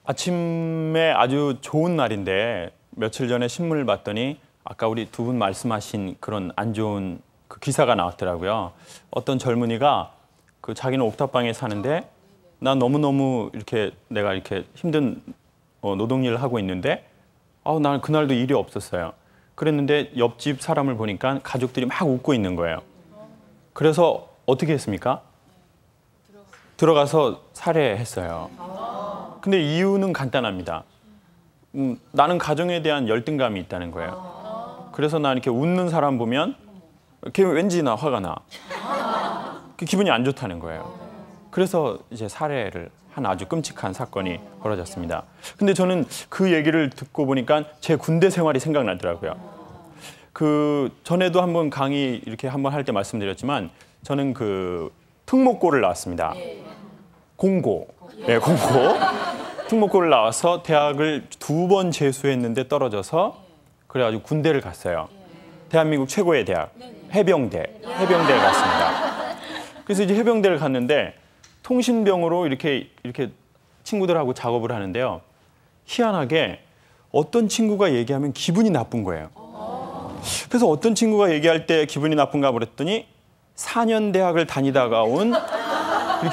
아침에 아주 좋은 날인데 며칠 전에 신문을 봤더니 아까 우리 두 분 말씀하신 그런 안 좋은 그 기사가 나왔더라고요. 어떤 젊은이가 그 자기는 옥탑방에 사는데 난 너무너무 이렇게 내가 이렇게 힘든 노동일을 하고 있는데 나는 그날도 일이 없었어요. 그랬는데 옆집 사람을 보니까 가족들이 막 웃고 있는 거예요. 그래서 어떻게 했습니까? 들어가서 살해했어요. 근데 이유는 간단합니다. 나는 가정에 대한 열등감이 있다는 거예요. 그래서 나 이렇게 웃는 사람 보면 걔 왠지 나 화가 나. 기분이 안 좋다는 거예요. 그래서 이제 살해를 한 아주 끔찍한 사건이 벌어졌습니다. 근데 저는 그 얘기를 듣고 보니까 제 군대 생활이 생각나더라고요. 그 전에도 한번 강의 이렇게 한번 할 때 말씀드렸지만 저는 그 특목고를 나왔습니다. 공고. 네, 공고. 특목고를 나와서 대학을 2번 재수했는데 떨어져서 그래가지고 군대를 갔어요. 대한민국 최고의 대학, 해병대에 갔습니다. 그래서 이제 해병대를 갔는데 통신병으로 이렇게 친구들하고 작업을 하는데요. 희한하게 어떤 친구가 얘기하면 기분이 나쁜 거예요. 그래서 어떤 친구가 얘기할 때 기분이 나쁜가 그랬더니 4년 대학을 다니다가 온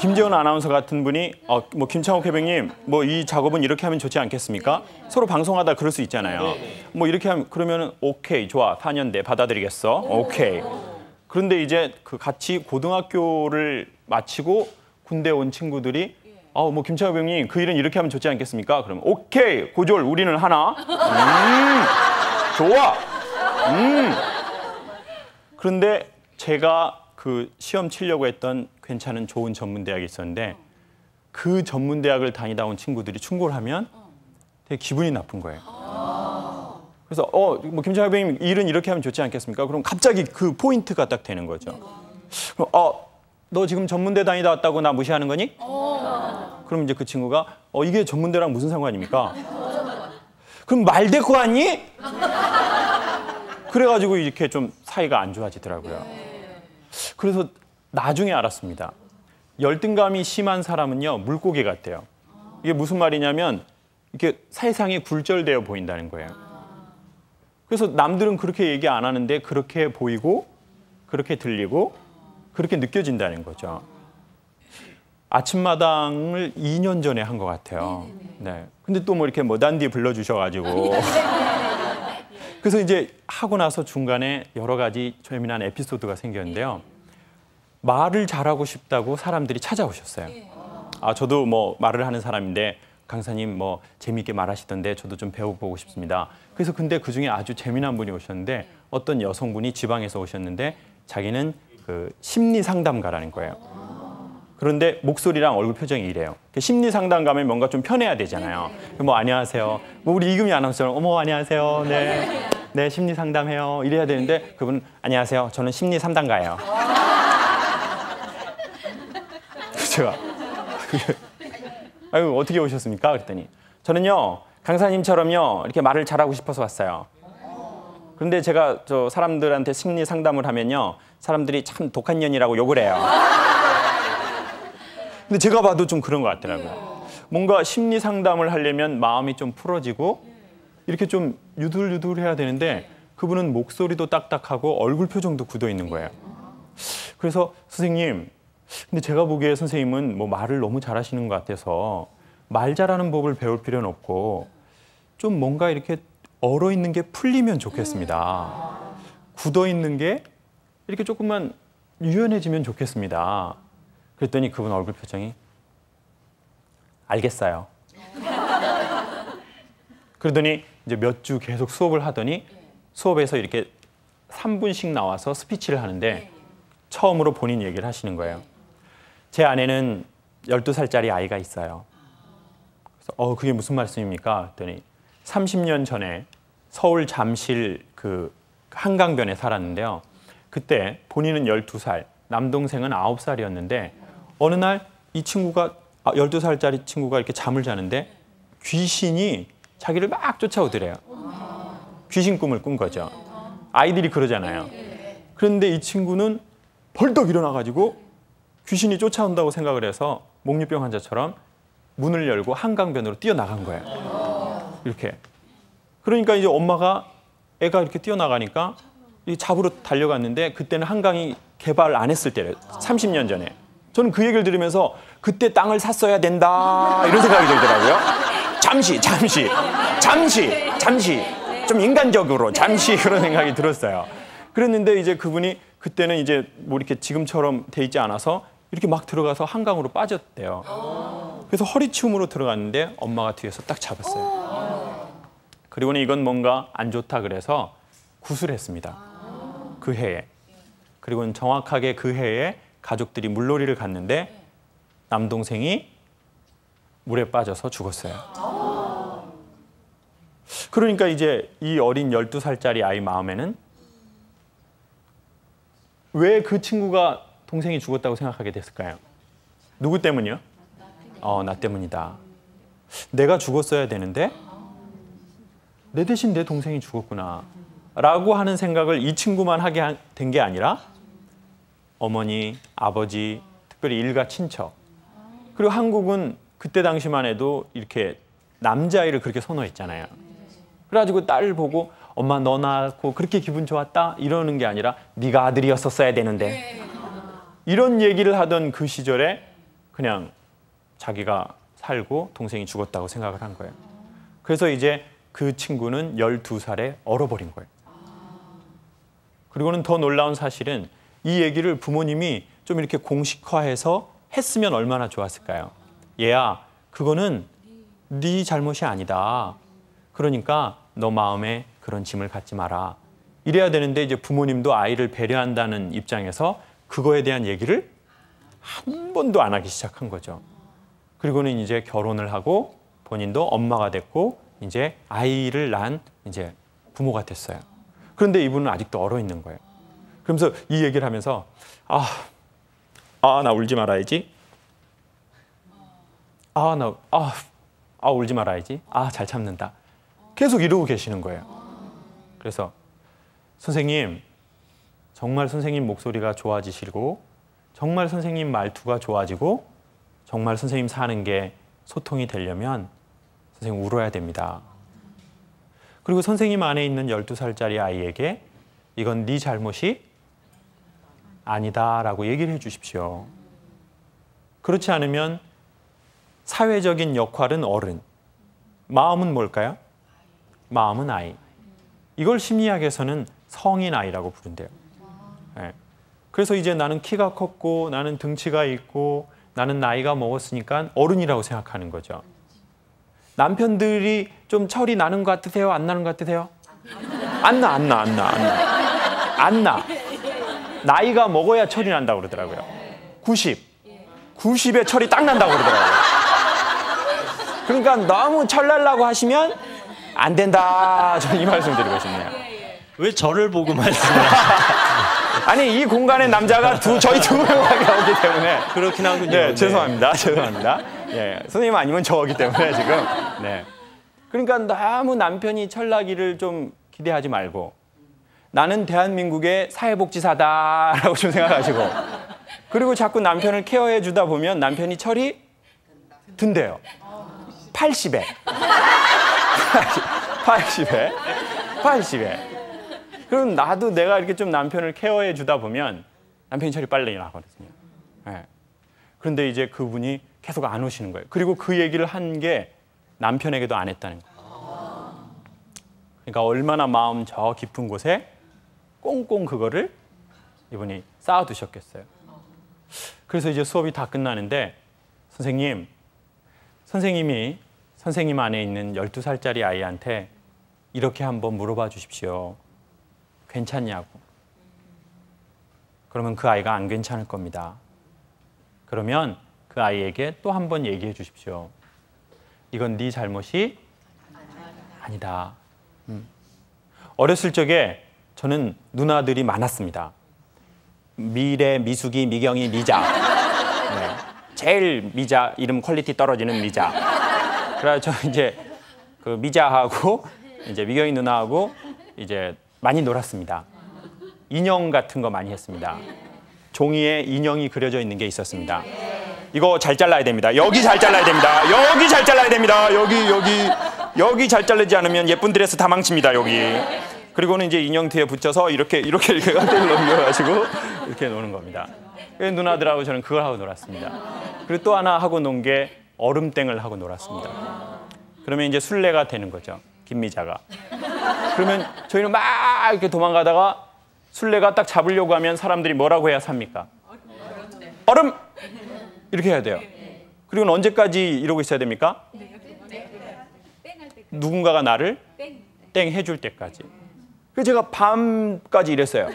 김재원 아나운서 같은 분이 뭐 김창욱 회장님 뭐 이 작업은 이렇게 하면 좋지 않겠습니까? 서로 방송하다 그럴 수 있잖아요. 뭐 이렇게 하면 그러면은 오케이 좋아 4년대 받아들이겠어. 오케이. 그런데 이제 그 같이 고등학교를 마치고 군대 온 친구들이 뭐 김창욱 회장님 그 일은 이렇게 하면 좋지 않겠습니까? 그러면 오케이 고졸 우리는 하나. 좋아. 그런데 제가 그 시험 치려고 했던 괜찮은 좋은 전문대학이 있었는데 그 전문대학을 다니다 온 친구들이 충고를 하면 되게 기분이 나쁜 거예요. 그래서 뭐 김창욱 회장님 일은 이렇게 하면 좋지 않겠습니까? 그럼 갑자기 그 포인트가 딱 되는 거죠. 그럼 너 지금 전문대 다니다 왔다고 나 무시하는 거니? 그럼 이제 그 친구가 이게 전문대랑 무슨 상관입니까? 그럼 말 대꾸 하니? 그래가지고 이렇게 좀 사이가 안 좋아지더라고요. 그래서 나중에 알았습니다. 열등감이 심한 사람은요 물고기 같대요. 이게 무슨 말이냐면 이렇게 세상이 굴절되어 보인다는 거예요. 그래서 남들은 그렇게 얘기 안 하는데 그렇게 보이고 그렇게 들리고 그렇게 느껴진다는 거죠. 아침마당을 2년 전에 한 것 같아요. 네. 근데 또 뭐 이렇게 단디 불러주셔가지고 그래서 이제 하고 나서 중간에 여러 가지 재미난 에피소드가 생겼는데요. 말을 잘하고 싶다고 사람들이 찾아오셨어요. 저도 뭐 말을 하는 사람인데 강사님 뭐 재미있게 말하시던데 저도 좀 배워보고 싶습니다. 그래서 근데 그중에 아주 재미난 분이 오셨는데 어떤 여성분이 지방에서 오셨는데 자기는 그 심리 상담가라는 거예요. 그런데 목소리랑 얼굴 표정이 이래요. 심리 상담 가면 뭔가 좀 편해야 되잖아요. 뭐 안녕하세요. 뭐 우리 이금희 아나운서처럼 어머 안녕하세요. 네 심리 상담해요. 이래야 되는데 그분은 안녕하세요. 저는 심리 상담가예요. 제가 아유 어떻게 오셨습니까? 그랬더니 저는요 강사님처럼요 이렇게 말을 잘하고 싶어서 왔어요. 그런데 제가 저 사람들한테 심리 상담을 하면요 사람들이 참 독한 년이라고 욕을 해요. 근데 제가 봐도 좀 그런 것 같더라고요. 뭔가 심리 상담을 하려면 마음이 좀 풀어지고 이렇게 좀 유들유들해야 되는데 그분은 목소리도 딱딱하고 얼굴 표정도 굳어 있는 거예요. 그래서 선생님, 근데 제가 보기에 선생님은 뭐 말을 너무 잘하시는 것 같아서 말 잘하는 법을 배울 필요는 없고 좀 뭔가 이렇게 얼어 있는 게 풀리면 좋겠습니다. 굳어 있는 게 이렇게 조금만 유연해지면 좋겠습니다. 그랬더니 그분 얼굴 표정이 알겠어요. 그러더니 이제 몇 주 계속 수업을 하더니 수업에서 이렇게 3분씩 나와서 스피치를 하는데 처음으로 본인 얘기를 하시는 거예요. 제 아내는 12살짜리 아이가 있어요. 그래서 그게 무슨 말씀입니까? 그랬더니 30년 전에 서울 잠실 그 한강변에 살았는데요. 그때 본인은 12살, 남동생은 9살이었는데 어느 날 이 친구가 12살짜리 친구가 이렇게 잠을 자는데 귀신이 자기를 막 쫓아오더래요. 귀신 꿈을 꾼 거죠. 아이들이 그러잖아요. 그런데 이 친구는 벌떡 일어나가지고 귀신이 쫓아온다고 생각을 해서 목류병 환자처럼 문을 열고 한강변으로 뛰어나간 거예요. 이렇게. 그러니까 이제 엄마가 애가 이렇게 뛰어나가니까 이 잡으러 달려갔는데 그때는 한강이 개발 안 했을 때래요. 30년 전에. 저는 그 얘기를 들으면서 그때 땅을 샀어야 된다 이런 생각이 들더라고요. 잠시 좀 인간적으로 잠시 그런 생각이 들었어요. 그랬는데 이제 그분이 그때는 이제 뭐 이렇게 지금처럼 돼 있지 않아서 이렇게 막 들어가서 한강으로 빠졌대요. 그래서 허리춤으로 들어갔는데 엄마가 뒤에서 딱 잡았어요. 그리고는 이건 뭔가 안 좋다 그래서 구술했습니다. 그 해에. 그리고는 정확하게 그 해에 가족들이 물놀이를 갔는데 남동생이 물에 빠져서 죽었어요. 그러니까 이제 이 어린 12살짜리 아이 마음에는 왜 그 친구가 동생이 죽었다고 생각하게 됐을까요? 누구 때문이요? 나 때문이다. 내가 죽었어야 되는데 내 대신 내 동생이 죽었구나 라고 하는 생각을 이 친구만 하게 된 게 아니라 어머니, 아버지, 특별히 일가 친척, 그리고 한국은 그때 당시만 해도 이렇게 남자아이를 그렇게 선호했잖아요. 그래가지고 딸을 보고 엄마 너 낳고 그렇게 기분 좋았다? 이러는 게 아니라 네가 아들이었었어야 되는데 이런 얘기를 하던 그 시절에 그냥 자기가 살고 동생이 죽었다고 생각을 한 거예요. 그래서 이제 그 친구는 12살에 얼어버린 거예요. 그리고는 더 놀라운 사실은 이 얘기를 부모님이 좀 이렇게 공식화해서 했으면 얼마나 좋았을까요? 얘야, 그거는 네 잘못이 아니다. 그러니까 너 마음에 그런 짐을 갖지 마라. 이래야 되는데 이제 부모님도 아이를 배려한다는 입장에서 그거에 대한 얘기를 한 번도 안 하기 시작한 거죠. 그리고는 이제 결혼을 하고 본인도 엄마가 됐고 이제 아이를 낳은 이제 부모가 됐어요. 그런데 이분은 아직도 얼어 있는 거예요. 그러면서 이 얘기를 하면서 나 울지 말아야지. 울지 말아야지. 잘 참는다. 계속 이러고 계시는 거예요. 그래서 선생님, 정말 선생님 목소리가 좋아지시고 정말 선생님 말투가 좋아지고 정말 선생님 사는 게 소통이 되려면 선생님 울어야 됩니다. 그리고 선생님 안에 있는 12살짜리 아이에게 이건 네 잘못이 아니다라고 얘기를 해 주십시오. 그렇지 않으면 사회적인 역할은 어른, 마음은 뭘까요? 마음은 아이. 이걸 심리학에서는 성인 아이라고 부른대요. 네. 그래서 이제 나는 키가 컸고 나는 등치가 있고 나는 나이가 먹었으니까 어른이라고 생각하는 거죠. 남편들이 좀 철이 나는 것 같으세요? 안 나는 것 같으세요? 안 나. 나이가 먹어야 철이 난다고 그러더라고요. 90에 철이 딱 난다고 그러더라고요. 그러니까 너무 철나려고 하시면 안 된다. 저는 이 말씀 드리고 싶네요. 왜 저를 보고 말씀하시죠? 아니 이 공간에 남자가 저희 두 명밖에 없기 때문에 그렇긴 하군요. 네, 죄송합니다. 예, 선생님 아니면 저기 때문에 지금. 네. 그러니까 너무 남편이 철나기를 좀 기대하지 말고 나는 대한민국의 사회복지사다라고 좀 생각하시고 그리고 자꾸 남편을 케어해 주다 보면 남편이 철이 든대요. 80에. 그럼 나도 내가 이렇게 좀 남편을 케어해 주다 보면 남편이 철이 빨리 나거든요. 네. 그런데 이제 그분이 계속 안 오시는 거예요. 그리고 그 얘기를 한 게 남편에게도 안 했다는 거예요. 그러니까 얼마나 마음 저 깊은 곳에 꽁꽁 그거를 이분이 쌓아두셨겠어요. 그래서 이제 수업이 다 끝나는데 선생님이 선생님 안에 있는 12살짜리 아이한테 이렇게 한번 물어봐 주십시오. 괜찮냐고. 그러면 그 아이가 안 괜찮을 겁니다. 그러면 그 아이에게 또 한 번 얘기해 주십시오. 이건 네 잘못이 아니다. 어렸을 적에 저는 누나들이 많았습니다. 미래, 미숙이, 미경이, 미자. 네. 제일 미자, 이름 퀄리티 떨어지는 미자. 그래서 저 이제 그 미자하고 이제 미경이 누나하고 이제 많이 놀았습니다. 인형 같은 거 많이 했습니다. 종이에 인형이 그려져 있는 게 있었습니다. 이거 잘 잘라야 됩니다. 여기 잘 잘라야 됩니다. 여기 잘 잘라야 됩니다. 여기 잘 자르지 않으면 예쁜 드레스 다 망칩니다. 여기. 그리고는 이제 인형 뒤에 붙여서 이렇게 넘겨가지고 이렇게 노는 겁니다. 누나들하고 저는 그걸 하고 놀았습니다. 그리고 또 하나 하고 논 게 얼음땡을 하고 놀았습니다. 그러면 이제 술래가 되는 거죠. 김미자가. 그러면 저희는 막 이렇게 도망가다가 술래가 딱 잡으려고 하면 사람들이 뭐라고 해야 삽니까? 얼음! 이렇게 해야 돼요. 그리고 언제까지 이러고 있어야 됩니까? 누군가가 나를 땡 해줄 때까지. 그래서 제가 밤까지 이랬어요.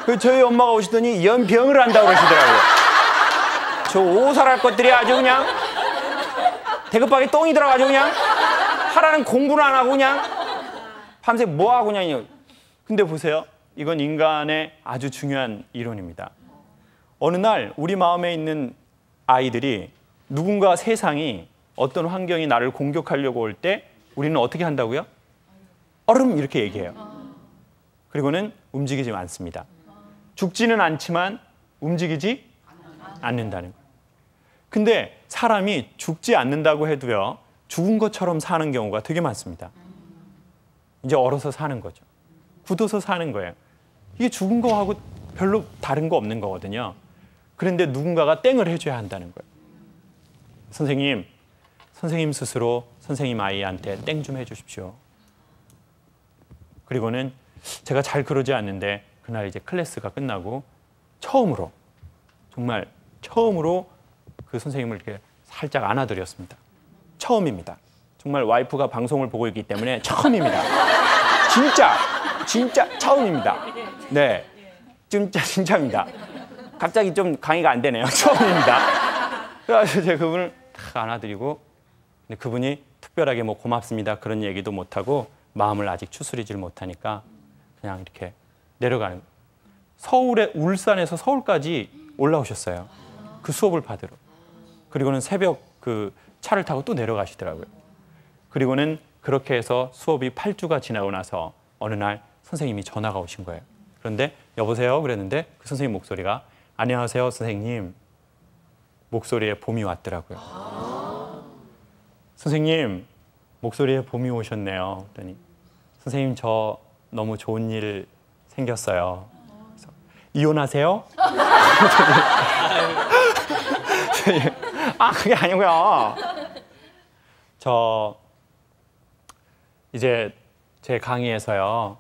그래서 저희 엄마가 오시더니 연병을 한다고 그러시더라고요. 저 오살할 것들이 아주 그냥 대급박에 똥이 들어가지고 그냥 하라는 공부를 안 하고 그냥 밤새 뭐 하고 그냥. 근데 보세요. 이건 인간의 아주 중요한 이론입니다. 어느 날 우리 마음에 있는 아이들이 누군가 세상이 어떤 환경이 나를 공격하려고 올 때 우리는 어떻게 한다고요? 얼음 이렇게 얘기해요. 그리고는 움직이지 않습니다. 죽지는 않지만 움직이지 않는다는 거예요. 근데 사람이 죽지 않는다고 해도요, 죽은 것처럼 사는 경우가 되게 많습니다. 이제 얼어서 사는 거죠. 굳어서 사는 거예요. 이게 죽은 거하고 별로 다른 거 없는 거거든요. 그런데 누군가가 땡을 해줘야 한다는 거예요. 선생님 스스로 선생님 아이한테 땡 좀 해주십시오. 그리고는 제가 잘 그러지 않는데 그날 이제 클래스가 끝나고 정말 처음으로 그 선생님을 이렇게 살짝 안아드렸습니다. 처음입니다. 정말 와이프가 방송을 보고 있기 때문에 처음입니다. 진짜 처음입니다. 네, 진짜입니다. 갑자기 좀 강의가 안 되네요. 처음입니다. 그래서 제가 그분을 탁 안아드리고, 근데 그분이 특별하게 뭐 고맙습니다 그런 얘기도 못하고 마음을 아직 추스리질 못하니까 그냥 이렇게 내려가는 거예요. 울산에서 서울까지 올라오셨어요. 그 수업을 받으러. 그리고는 새벽 그 차를 타고 또 내려가시더라고요. 그리고는 그렇게 해서 수업이 8주가 지나고 나서 어느 날 선생님이 전화가 오신 거예요. 그런데 여보세요? 그랬는데 그 선생님 목소리가 안녕하세요 선생님. 목소리에 봄이 왔더라고요. 선생님 목소리에 봄이 오셨네요. 그랬더니 선생님 저 너무 좋은 일 생겼어요. 그래서, 이혼하세요? 아 그게 아니고요. 저 이제 제 강의에서요.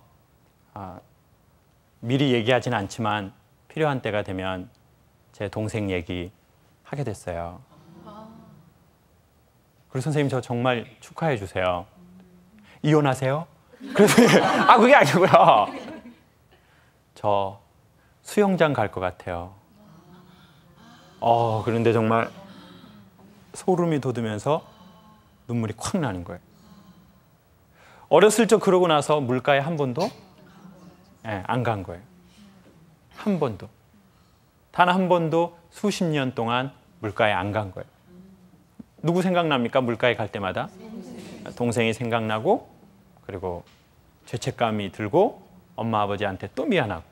미리 얘기하진 않지만 필요한 때가 되면 제 동생 얘기 하게 됐어요. 그리고 선생님 저 정말 축하해 주세요. 이혼하세요? 그래서 그게 아니고요. 저 수영장 갈 것 같아요. 그런데 정말 소름이 돋으면서 눈물이 콱 나는 거예요. 어렸을 적 그러고 나서 물가에 한 번도 안 간 거예요. 한 번도. 단 한 번도 수십 년 동안 물가에 안 간 거예요. 누구 생각납니까? 물가에 갈 때마다? 동생이 생각나고, 그리고 죄책감이 들고, 엄마 아버지한테 또 미안하고.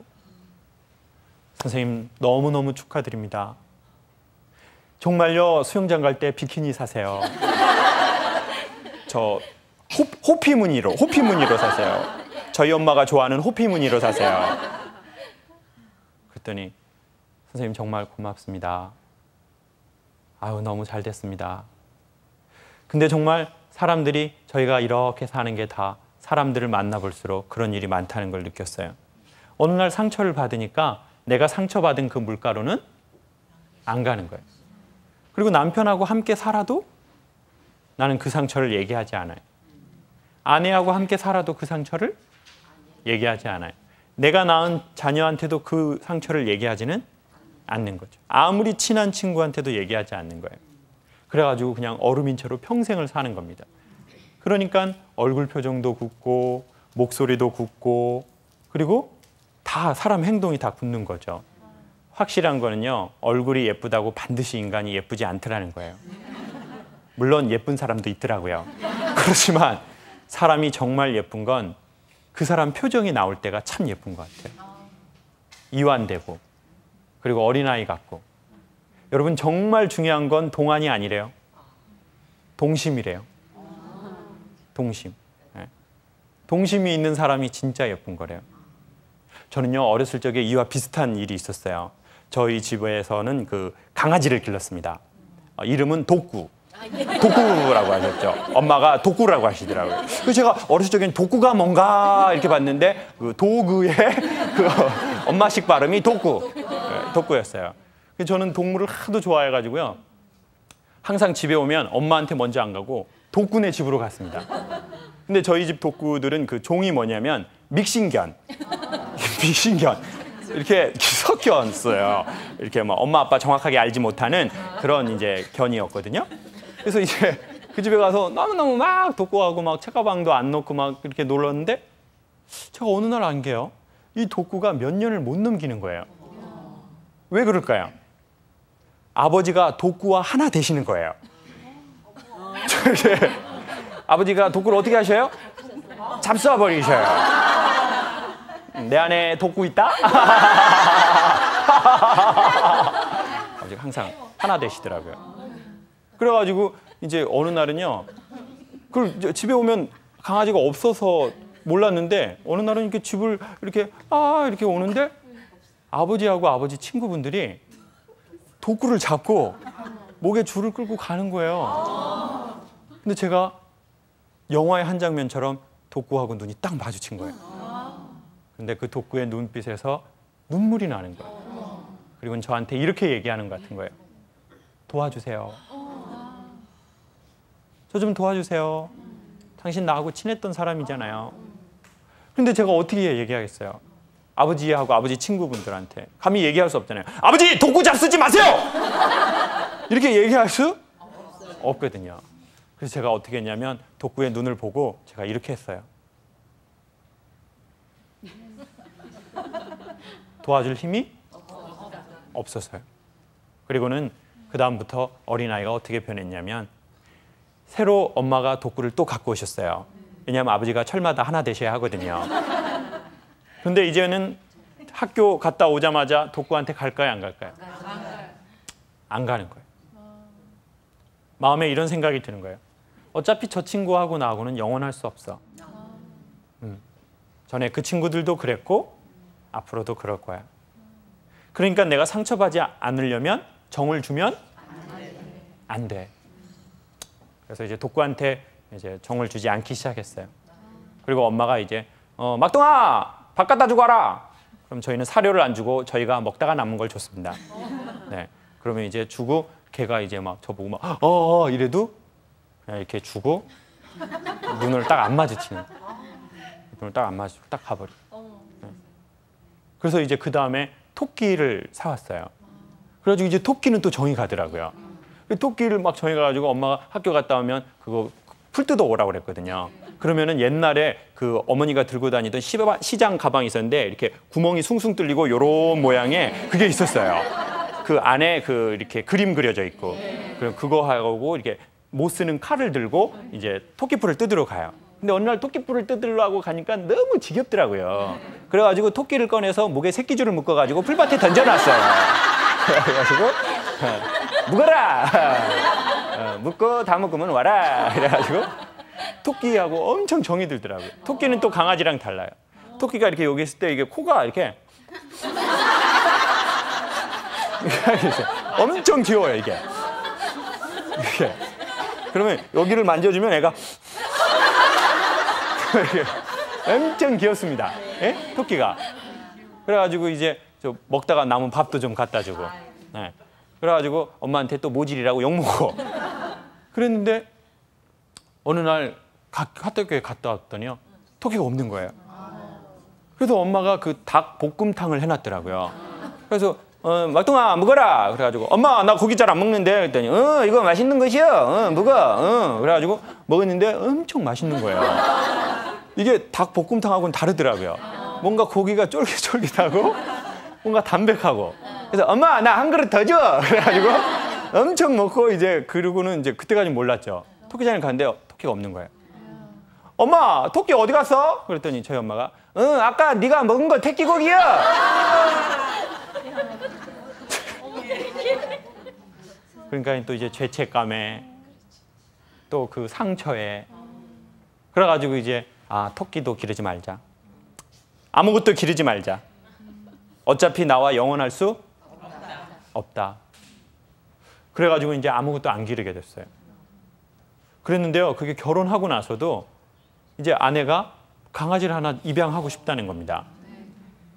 선생님 너무너무 축하드립니다. 정말요, 수영장 갈 때 비키니 사세요. 저 호피 무늬로 사세요. 저희 엄마가 좋아하는 호피 무늬로 사세요. 그랬더니 선생님 정말 고맙습니다. 아유 너무 잘 됐습니다. 근데 정말 사람들이 저희가 이렇게 사는 게 다 사람들을 만나볼수록 그런 일이 많다는 걸 느꼈어요. 어느 날 상처를 받으니까 내가 상처받은 그 물가로는 안 가는 거예요. 그리고 남편하고 함께 살아도 나는 그 상처를 얘기하지 않아요. 아내하고 함께 살아도 그 상처를 얘기하지 않아요. 내가 낳은 자녀한테도 그 상처를 얘기하지는 않는 거죠. 아무리 친한 친구한테도 얘기하지 않는 거예요. 그래가지고 그냥 얼음인 채로 평생을 사는 겁니다. 그러니까 얼굴 표정도 굳고 목소리도 굳고 그리고 다 사람 행동이 다 굳는 거죠. 확실한 거는요. 얼굴이 예쁘다고 반드시 인간이 예쁘지 않더라는 거예요. 물론 예쁜 사람도 있더라고요. 그렇지만 사람이 정말 예쁜 건 그 사람 표정이 나올 때가 참 예쁜 것 같아요. 이완되고 그리고 어린아이 같고. 여러분 정말 중요한 건 동안이 아니래요. 동심이래요. 동심. 네. 동심이 있는 사람이 진짜 예쁜 거래요. 저는요 어렸을 적에 이와 비슷한 일이 있었어요. 저희 집에서는 그 강아지를 길렀습니다. 이름은 독구. 독구라고 하셨죠. 엄마가 독구라고 하시더라고요. 그래서 제가 어렸을 적에는 독구가 뭔가 이렇게 봤는데 그 도구의 그 엄마식 발음이 독구. 네, 독구였어요. 저는 동물을 하도 좋아해가지고요. 항상 집에 오면 엄마한테 먼저 안 가고 독구네 집으로 갔습니다. 근데 저희 집 독구들은 그 종이 뭐냐면 믹싱견. 믹싱견. 이렇게 섞였어요. 이렇게 뭐 엄마 아빠 정확하게 알지 못하는 그런 이제 견이었거든요. 그래서 이제 그 집에 가서 너무너무 막 독구하고 막 책가방도 안 놓고 막 이렇게 놀랐는데 제가 어느 날 안 게요. 이 독구가 몇 년을 못 넘기는 거예요. 왜 그럴까요? 아버지가 독구와 하나 되시는 거예요. 아버지가 독구를 어떻게 하셔요? 잡숴버리셔요. 내 안에 독구 있다? 아버지가 항상 하나 되시더라고요. 그래가지고 이제 어느 날은요, 그걸 집에 오면 강아지가 없어서 몰랐는데 어느 날은 이렇게 집을 이렇게 이렇게 오는데 아버지하고 아버지 친구분들이 독구를 잡고 목에 줄을 끌고 가는 거예요. 근데 제가 영화의 한 장면처럼 독구하고 눈이 딱 마주친 거예요. 근데 그 독구의 눈빛에서 눈물이 나는 거예요. 그리고 저한테 이렇게 얘기하는 것 같은 거예요. 도와주세요. 저 좀 도와주세요. 당신 나하고 친했던 사람이잖아요. 근데 제가 어떻게 얘기하겠어요? 아버지하고 아버지 친구분들한테 감히 얘기할 수 없잖아요. 아버지 독구 잡수지 마세요! 이렇게 얘기할 수 없거든요. 그래서 제가 어떻게 했냐면 독구의 눈을 보고 제가 이렇게 했어요. 도와줄 힘이 없었어요. 그리고는 그 다음부터 어린아이가 어떻게 변했냐면 새로 엄마가 독구를 또 갖고 오셨어요. 왜냐하면 아버지가 철마다 하나 되셔야 하거든요. 그런데 이제는 학교 갔다 오자마자 독구한테 갈까요, 안 갈까요? 안 가는 거예요. 마음에 이런 생각이 드는 거예요. 어차피 저 친구하고 나하고는 영원할 수 없어. 전에 그 친구들도 그랬고 앞으로도 그럴 거야. 그러니까 내가 상처받지 않으려면 정을 주면 안 돼. 그래서 이제 독구한테 이제 정을 주지 않기 시작했어요. 그리고 엄마가 이제 막둥아 밥 갖다 주고 와라. 그럼 저희는 사료를 안 주고 저희가 먹다가 남은 걸 줬습니다. 네. 그러면 이제 주고 걔가 이제 막 저보고 막 이래도 그냥 이렇게 주고 눈을 딱 안 마주치는. 눈을 딱 안 마주치고 딱 가버려. 네. 그래서 이제 그 다음에 토끼를 사왔어요. 그래가지고 이제 토끼는 또 정이 가더라고요. 토끼를 막 정해 가지고 엄마가 학교 갔다 오면 그거 풀 뜯어 오라고 그랬거든요. 그러면은 옛날에 그 어머니가 들고 다니던 시장 가방이 있었는데 이렇게 구멍이 숭숭 뚫리고 요런 모양의 그게 있었어요. 그 안에 그 이렇게 그림 그려져 있고 그거 하고 이렇게 못 쓰는 칼을 들고 이제 토끼풀을 뜯으러 가요. 근데 어느 날 토끼풀을 뜯으려고 가니까 너무 지겹더라고요. 그래가지고 토끼를 꺼내서 목에 새끼줄을 묶어가지고 풀밭에 던져놨어요. 그래가지고 묵어라! 묶고 다 묶으면 와라! 이래가지고 토끼하고 엄청 정이 들더라고요. 토끼는 또 강아지랑 달라요. 토끼가 이렇게 여기 있을 때 이게 코가 이렇게 엄청 귀여워요, 이게. 그러면 여기를 만져주면 애가 엄청 귀엽습니다. 예? 토끼가. 그래가지고 이제 저 먹다가 남은 밥도 좀 갖다 주고. 네. 그래가지고 엄마한테 또 모질이라고 욕먹고. 그랬는데 어느 날 핫도그에 갔다 왔더니요. 토끼가 없는 거예요. 그래서 엄마가 그 닭 볶음탕을 해놨더라고요. 그래서 막둥아 먹어라. 그래가지고 엄마 나 고기 잘 안 먹는데 그랬더니 이거 맛있는 것이요. 먹어. 그래가지고 먹었는데 엄청 맛있는 거예요. 이게 닭 볶음탕하고는 다르더라고요. 뭔가 고기가 쫄깃쫄깃하고 뭔가 담백하고. 그래서 엄마 나 한 그릇 더 줘. 그래가지고 엄청 먹고 이제 그러고는 이제 그때까지 몰랐죠. 토끼장에 갔는데 토끼가 없는 거예요. 엄마 토끼 어디 갔어? 그랬더니 저희 엄마가 아까 네가 먹은 거 토끼고기야. 그러니까 또 이제 죄책감에 또 그 상처에 그래가지고 이제 토끼도 기르지 말자. 아무것도 기르지 말자. 어차피 나와 영원할 수 없다. 그래가지고 이제 아무것도 안 기르게 됐어요. 그랬는데요. 그게 결혼하고 나서도 이제 아내가 강아지를 하나 입양하고 싶다는 겁니다.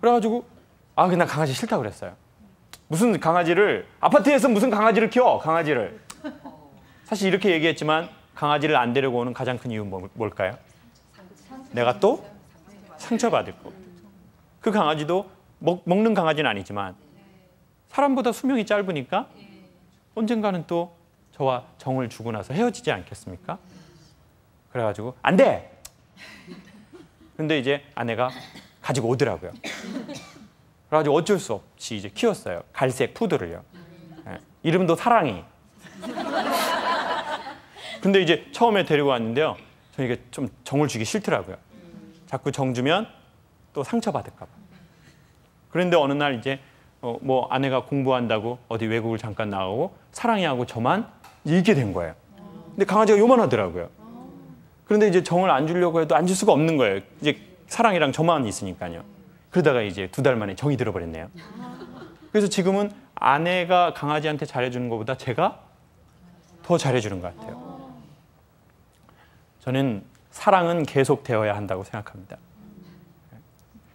그래가지고 그냥 강아지 싫다고 그랬어요. 무슨 강아지를 아파트에서 무슨 강아지를 키워 강아지를. 사실 이렇게 얘기했지만 강아지를 안 데리고 오는 가장 큰 이유 뭘까요? 내가 또 상처받을 거. 그 강아지도 먹는 강아지는 아니지만 사람보다 수명이 짧으니까 언젠가는 또 저와 정을 주고 나서 헤어지지 않겠습니까? 그래가지고 안 돼! 근데 이제 아내가 가지고 오더라고요. 그래가지고 어쩔 수 없이 이제 키웠어요. 갈색 푸들을요. 이름도 사랑이. 근데 이제 처음에 데리고 왔는데요. 저 이게 좀 정을 주기 싫더라고요. 자꾸 정 주면 또 상처받을까 봐. 그런데 어느 날 이제 뭐 아내가 공부한다고 어디 외국을 잠깐 나가고 사랑이하고 저만 있게 된 거예요. 근데 강아지가 요만하더라고요. 그런데 이제 정을 안 주려고 해도 안 줄 수가 없는 거예요. 이제 사랑이랑 저만 있으니까요. 그러다가 이제 2달 만에 정이 들어버렸네요. 그래서 지금은 아내가 강아지한테 잘해주는 것보다 제가 더 잘해주는 것 같아요. 저는 사랑은 계속되어야 한다고 생각합니다.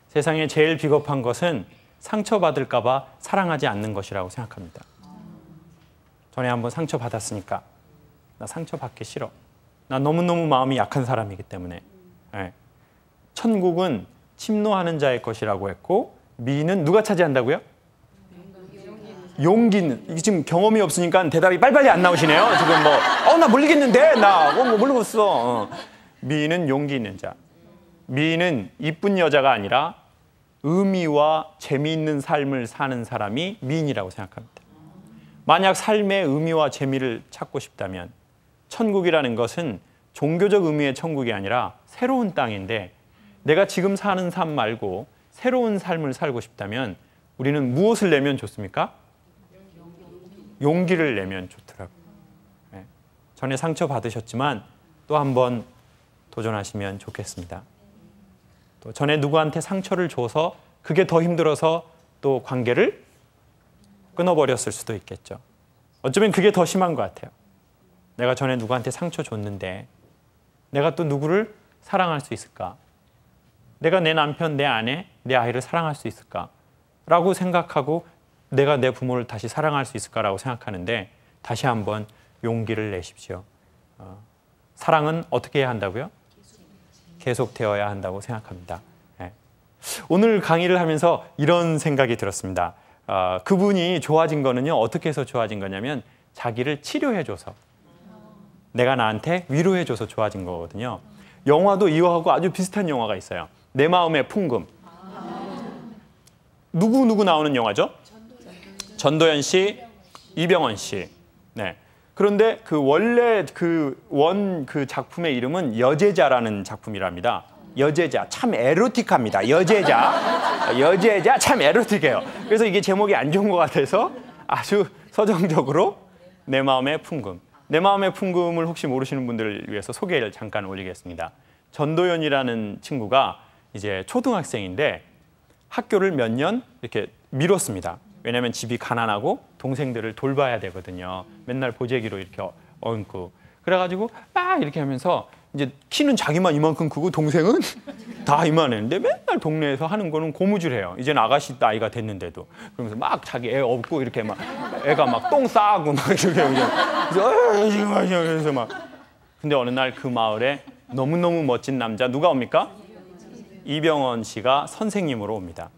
세상에 제일 비겁한 것은 상처받을까 봐 사랑하지 않는 것이라고 생각합니다. 전에 한번 상처받았으니까 나 상처받기 싫어. 나 너무너무 마음이 약한 사람이기 때문에. 천국은 침노하는 자의 것이라고 했고 미는 누가 차지한다고요? 용기는. 지금 경험이 없으니까 대답이 빨리빨리 안 나오시네요. 지금 나 모르겠는데 나 모르겠어. 미는 용기 있는 자. 미는 이쁜 여자가 아니라 의미와 재미있는 삶을 사는 사람이 미인이라고 생각합니다. 만약 삶의 의미와 재미를 찾고 싶다면 천국이라는 것은 종교적 의미의 천국이 아니라 새로운 땅인데 내가 지금 사는 삶 말고 새로운 삶을 살고 싶다면 우리는 무엇을 내면 좋습니까? 용기를 내면 좋더라고요. 전에 상처 받으셨지만 또 한번 도전하시면 좋겠습니다. 또 전에 누구한테 상처를 줘서 그게 더 힘들어서 또 관계를 끊어버렸을 수도 있겠죠. 어쩌면 그게 더 심한 것 같아요. 내가 전에 누구한테 상처 줬는데 내가 또 누구를 사랑할 수 있을까? 내가 내 남편, 내 아내, 내 아이를 사랑할 수 있을까? 라고 생각하고 내가 내 부모를 다시 사랑할 수 있을까라고 생각하는데 다시 한번 용기를 내십시오. 사랑은 어떻게 해야 한다고요? 계속되어야 한다고 생각합니다. 오늘 강의를 하면서 이런 생각이 들었습니다. 그분이 좋아진 거는요. 어떻게 해서 좋아진 거냐면 자기를 치료해줘서 내가 나한테 위로해줘서 좋아진 거거든요. 영화도 이거하고 아주 비슷한 영화가 있어요. 내 마음의 풍금. 누구 나오는 영화죠? 전도연 씨, 이병헌 씨. 네. 그런데 원래 그 작품의 이름은 여제자라는 작품이랍니다. 여제자 참 에로틱합니다. 여제자 참 에로틱해요. 그래서 이게 제목이 안 좋은 것 같아서 아주 서정적으로 내 마음의 풍금. 내 마음의 풍금을 혹시 모르시는 분들을 위해서 소개를 잠깐 올리겠습니다. 전도연이라는 친구가 이제 초등학생인데 학교를 몇 년 이렇게 미뤘습니다. 왜냐하면 집이 가난하고 동생들을 돌봐야 되거든요. 맨날 보재기로 이렇게 얹고. 그래가지고 막 이렇게 하면서 이제 키는 자기만 이만큼 크고 동생은 다 이만했는데 맨날 동네에서 하는 거는 고무줄해요. 이제는 아가씨 나이가 됐는데도. 그러면서 막 자기 애 업고 이렇게 막 애가 막 똥 싸고 막 이렇게 그래서 막. 근데 어느 날 그 마을에 너무너무 멋진 남자 누가 옵니까? 이병헌 씨가 선생님으로 옵니다.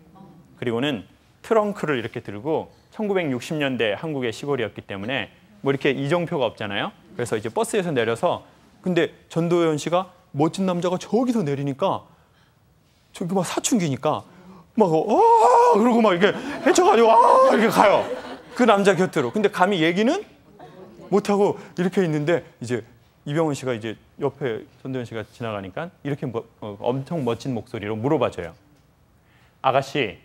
그리고는 트렁크를 이렇게 들고 1960년대 한국의 시골이었기 때문에 뭐 이렇게 이정표가 없잖아요. 그래서 이제 버스에서 내려서 근데 전도연 씨가 멋진 남자가 저기서 내리니까 저기 막 사춘기니까 막 그러고 막 이렇게 헤쳐가지고 이렇게 가요. 그 남자 곁으로. 근데 감히 얘기는 못하고 이렇게 있는데 이제 이병헌 씨가 이제 옆에 전도연 씨가 지나가니까 이렇게 엄청 멋진 목소리로 물어봐줘요. 아가씨,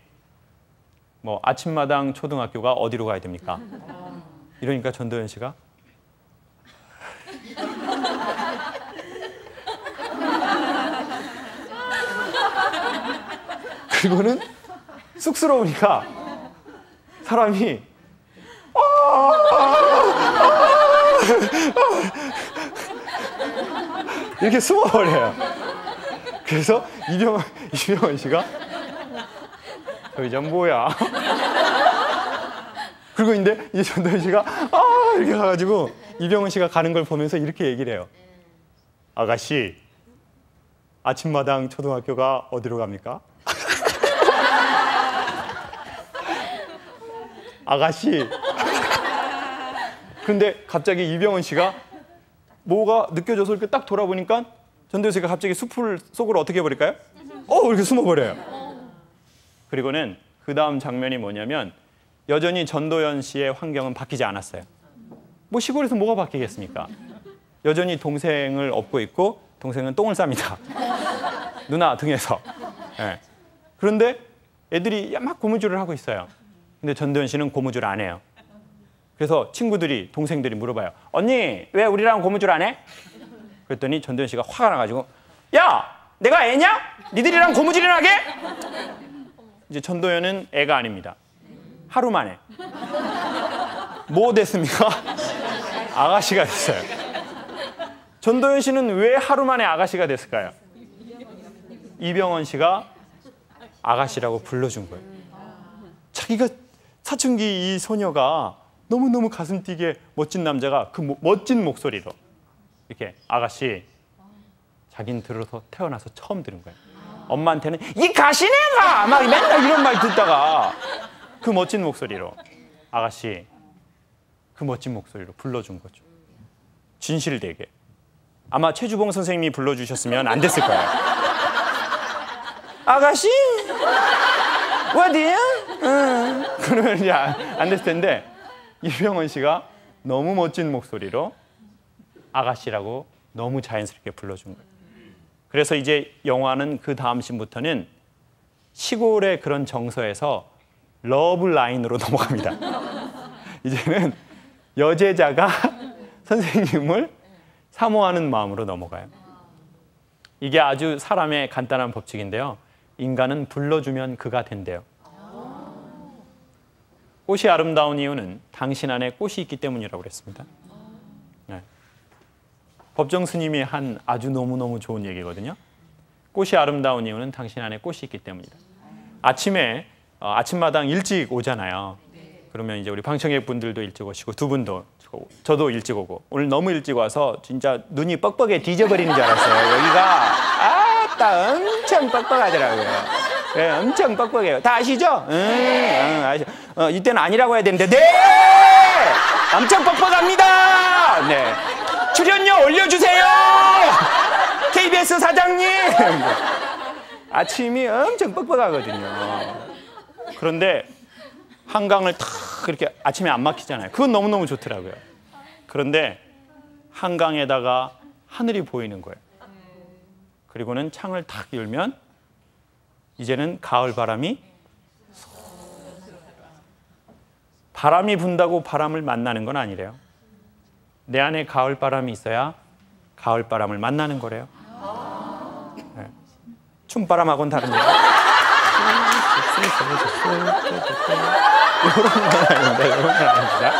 뭐 아침마당 초등학교가 어디로 가야 됩니까? 이러니까 전도연 씨가 그리고는 쑥스러우니까 사람이 이렇게 숨어버려요. 그래서 이병헌 씨가 저 이전 뭐야? 그리고 근데 이 전도연 씨가 이렇게 가가지고 이병헌 씨가 가는 걸 보면서 이렇게 얘기를 해요. 아가씨, 아침마당 초등학교가 어디로 갑니까? 아가씨. 그런데 갑자기 이병헌 씨가 뭐가 느껴져서 이렇게 딱 돌아보니까 전도연 씨가 갑자기 숲을 속으로 어떻게 해버릴까요? 이렇게 숨어버려요. 그리고는 그 다음 장면이 뭐냐면 여전히 전도연 씨의 환경은 바뀌지 않았어요. 뭐 시골에서 뭐가 바뀌겠습니까? 여전히 동생을 업고 있고 동생은 똥을 쌉니다. 누나 등에서. 네. 그런데 애들이 막 고무줄을 하고 있어요. 근데 전도연 씨는 고무줄 안 해요. 그래서 동생들이 물어봐요. 언니, 왜 우리랑 고무줄 안 해? 그랬더니 전도연 씨가 화가 나가지고 야! 내가 애냐? 니들이랑 고무줄이나 하게? 이제 전도연은 애가 아닙니다. 하루 만에. 뭐 됐습니까? 아가씨가 됐어요. 전도연 씨는 왜 하루 만에 아가씨가 됐을까요? 이병헌 씨가 아가씨라고 불러준 거예요. 자기가 사춘기 이 소녀가 너무너무 가슴 뛰게 멋진 남자가 그 멋진 목소리로 이렇게 아가씨, 자기는 들어서 태어나서 처음 들은 거예요. 엄마한테는 이 가시네가 막 맨날 이런 말 듣다가 그 멋진 목소리로 아가씨, 그 멋진 목소리로 불러준 거죠. 진실되게. 아마 최주봉 선생님이 불러주셨으면 안 됐을 거예요. 아가씨, 어디야? 그러면 이제 안 됐을 텐데 이병헌 씨가 너무 멋진 목소리로 아가씨라고 너무 자연스럽게 불러준 거예요. 그래서 이제 영화는 그 다음 씬부터는 시골의 그런 정서에서 러브 라인으로 넘어갑니다. 이제는 여제자가 선생님을 사모하는 마음으로 넘어가요. 이게 아주 사람의 간단한 법칙인데요. 인간은 불러주면 그가 된대요. 꽃이 아름다운 이유는 당신 안에 꽃이 있기 때문이라고 그랬습니다. 네. 법정 스님이 한 아주 너무너무 좋은 얘기거든요. 꽃이 아름다운 이유는 당신 안에 꽃이 있기 때문이다. 아침에 아침마당 일찍 오잖아요. 그러면 이제 우리 방청객 분들도 일찍 오시고 두 분도, 저도 일찍 오고, 오늘 너무 일찍 와서 진짜 눈이 뻑뻑해 뒤져버리는 줄 알았어요. 여기가 아따 엄청 뻑뻑하더라고요. 네, 엄청 뻑뻑해요. 다 아시죠? 아시죠? 이때는 아니라고 해야 되는데, 네! 엄청 뻑뻑합니다! 네. 출연료 올려주세요! KBS 사장님! 아침이 엄청 뻑뻑하거든요. 그런데 한강을 탁 이렇게 아침에 안 막히잖아요. 그건 너무너무 좋더라고요. 그런데 한강에다가 하늘이 보이는 거예요. 그리고는 창을 탁 열면 이제는 가을 바람이 분다고 바람을 만나는 건 아니래요. 내 안에 가을 바람이 있어야 가을 바람을 만나는 거래요. 네. 춤바람하고는 다릅니다. 이런 건 아닙니다.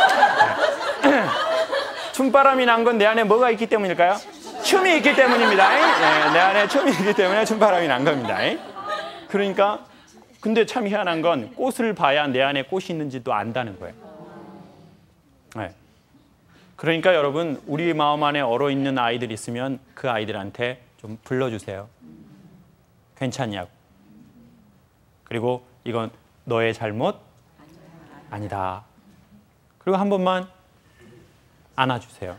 네. 춤바람이 난 건 내 안에 뭐가 있기 때문일까요? 춤이 있기 때문입니다. 네, 내 안에 춤이 있기 때문에 춤바람이 난 겁니다. 그러니까 근데 참 희한한 건 꽃을 봐야 내 안에 꽃이 있는지도 안다는 거예요. 네. 그러니까 여러분, 우리 마음 안에 얼어있는 아이들 있으면 그 아이들한테 좀 불러주세요. 괜찮냐고. 그리고 이건 너의 잘못 아니다. 그리고 한 번만 안아주세요.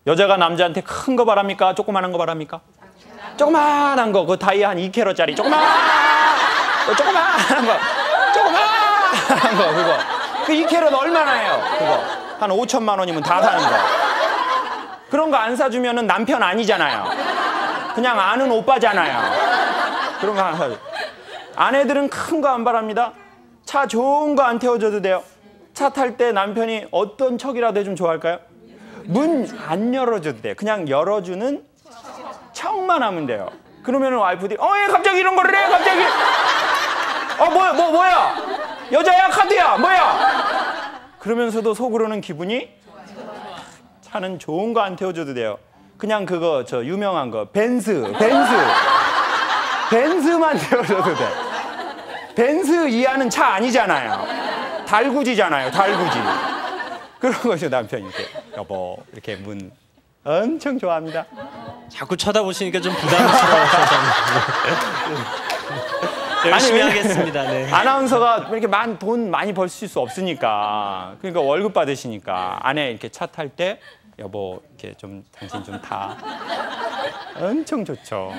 여자가 남자한테 큰 거 바랍니까? 조그만한 거 바랍니까? 조그만한 거, 그 다이아 한 2캐럿짜리 조그만한 거, 그거. 그 2캐럿 얼마나 해요? 그거 한 5천만 원이면 다 사는 거. 그런 거 안 사주면은 남편 아니잖아요. 그냥 아는 오빠잖아요. 그런 거 안 사줘. 아내들은 큰 거 안 바랍니다. 차 좋은 거 안 태워줘도 돼요. 차 탈 때 남편이 어떤 척이라도 해주면 좋아할까요? 문 안 열어줘도 돼요. 그냥 열어주는 척만 하면 돼요. 그러면 와이프들이 얘 갑자기 이런 거를 해 갑자기 뭐야 여자야 카드야 뭐야 그러면서도 속으로는 기분이 차는 좋은 거 안 태워줘도 돼요. 그냥 그거 저 유명한 거 벤츠만 태워줘도 돼. 벤츠 이하는 차 아니잖아요. 달구지잖아요. 달구지. 그런 거죠. 남편이 이렇게 여보 이렇게 문 엄청 좋아합니다. 자꾸 쳐다보시니까 좀 부담스러워서 열심히 하겠습니다. 네. 아나운서가 이렇게 돈 많이 벌실 수 없으니까 그러니까 월급 받으시니까 아내 이렇게 차 탈 때 여보 이렇게 좀 당신 좀 타. 엄청 좋죠.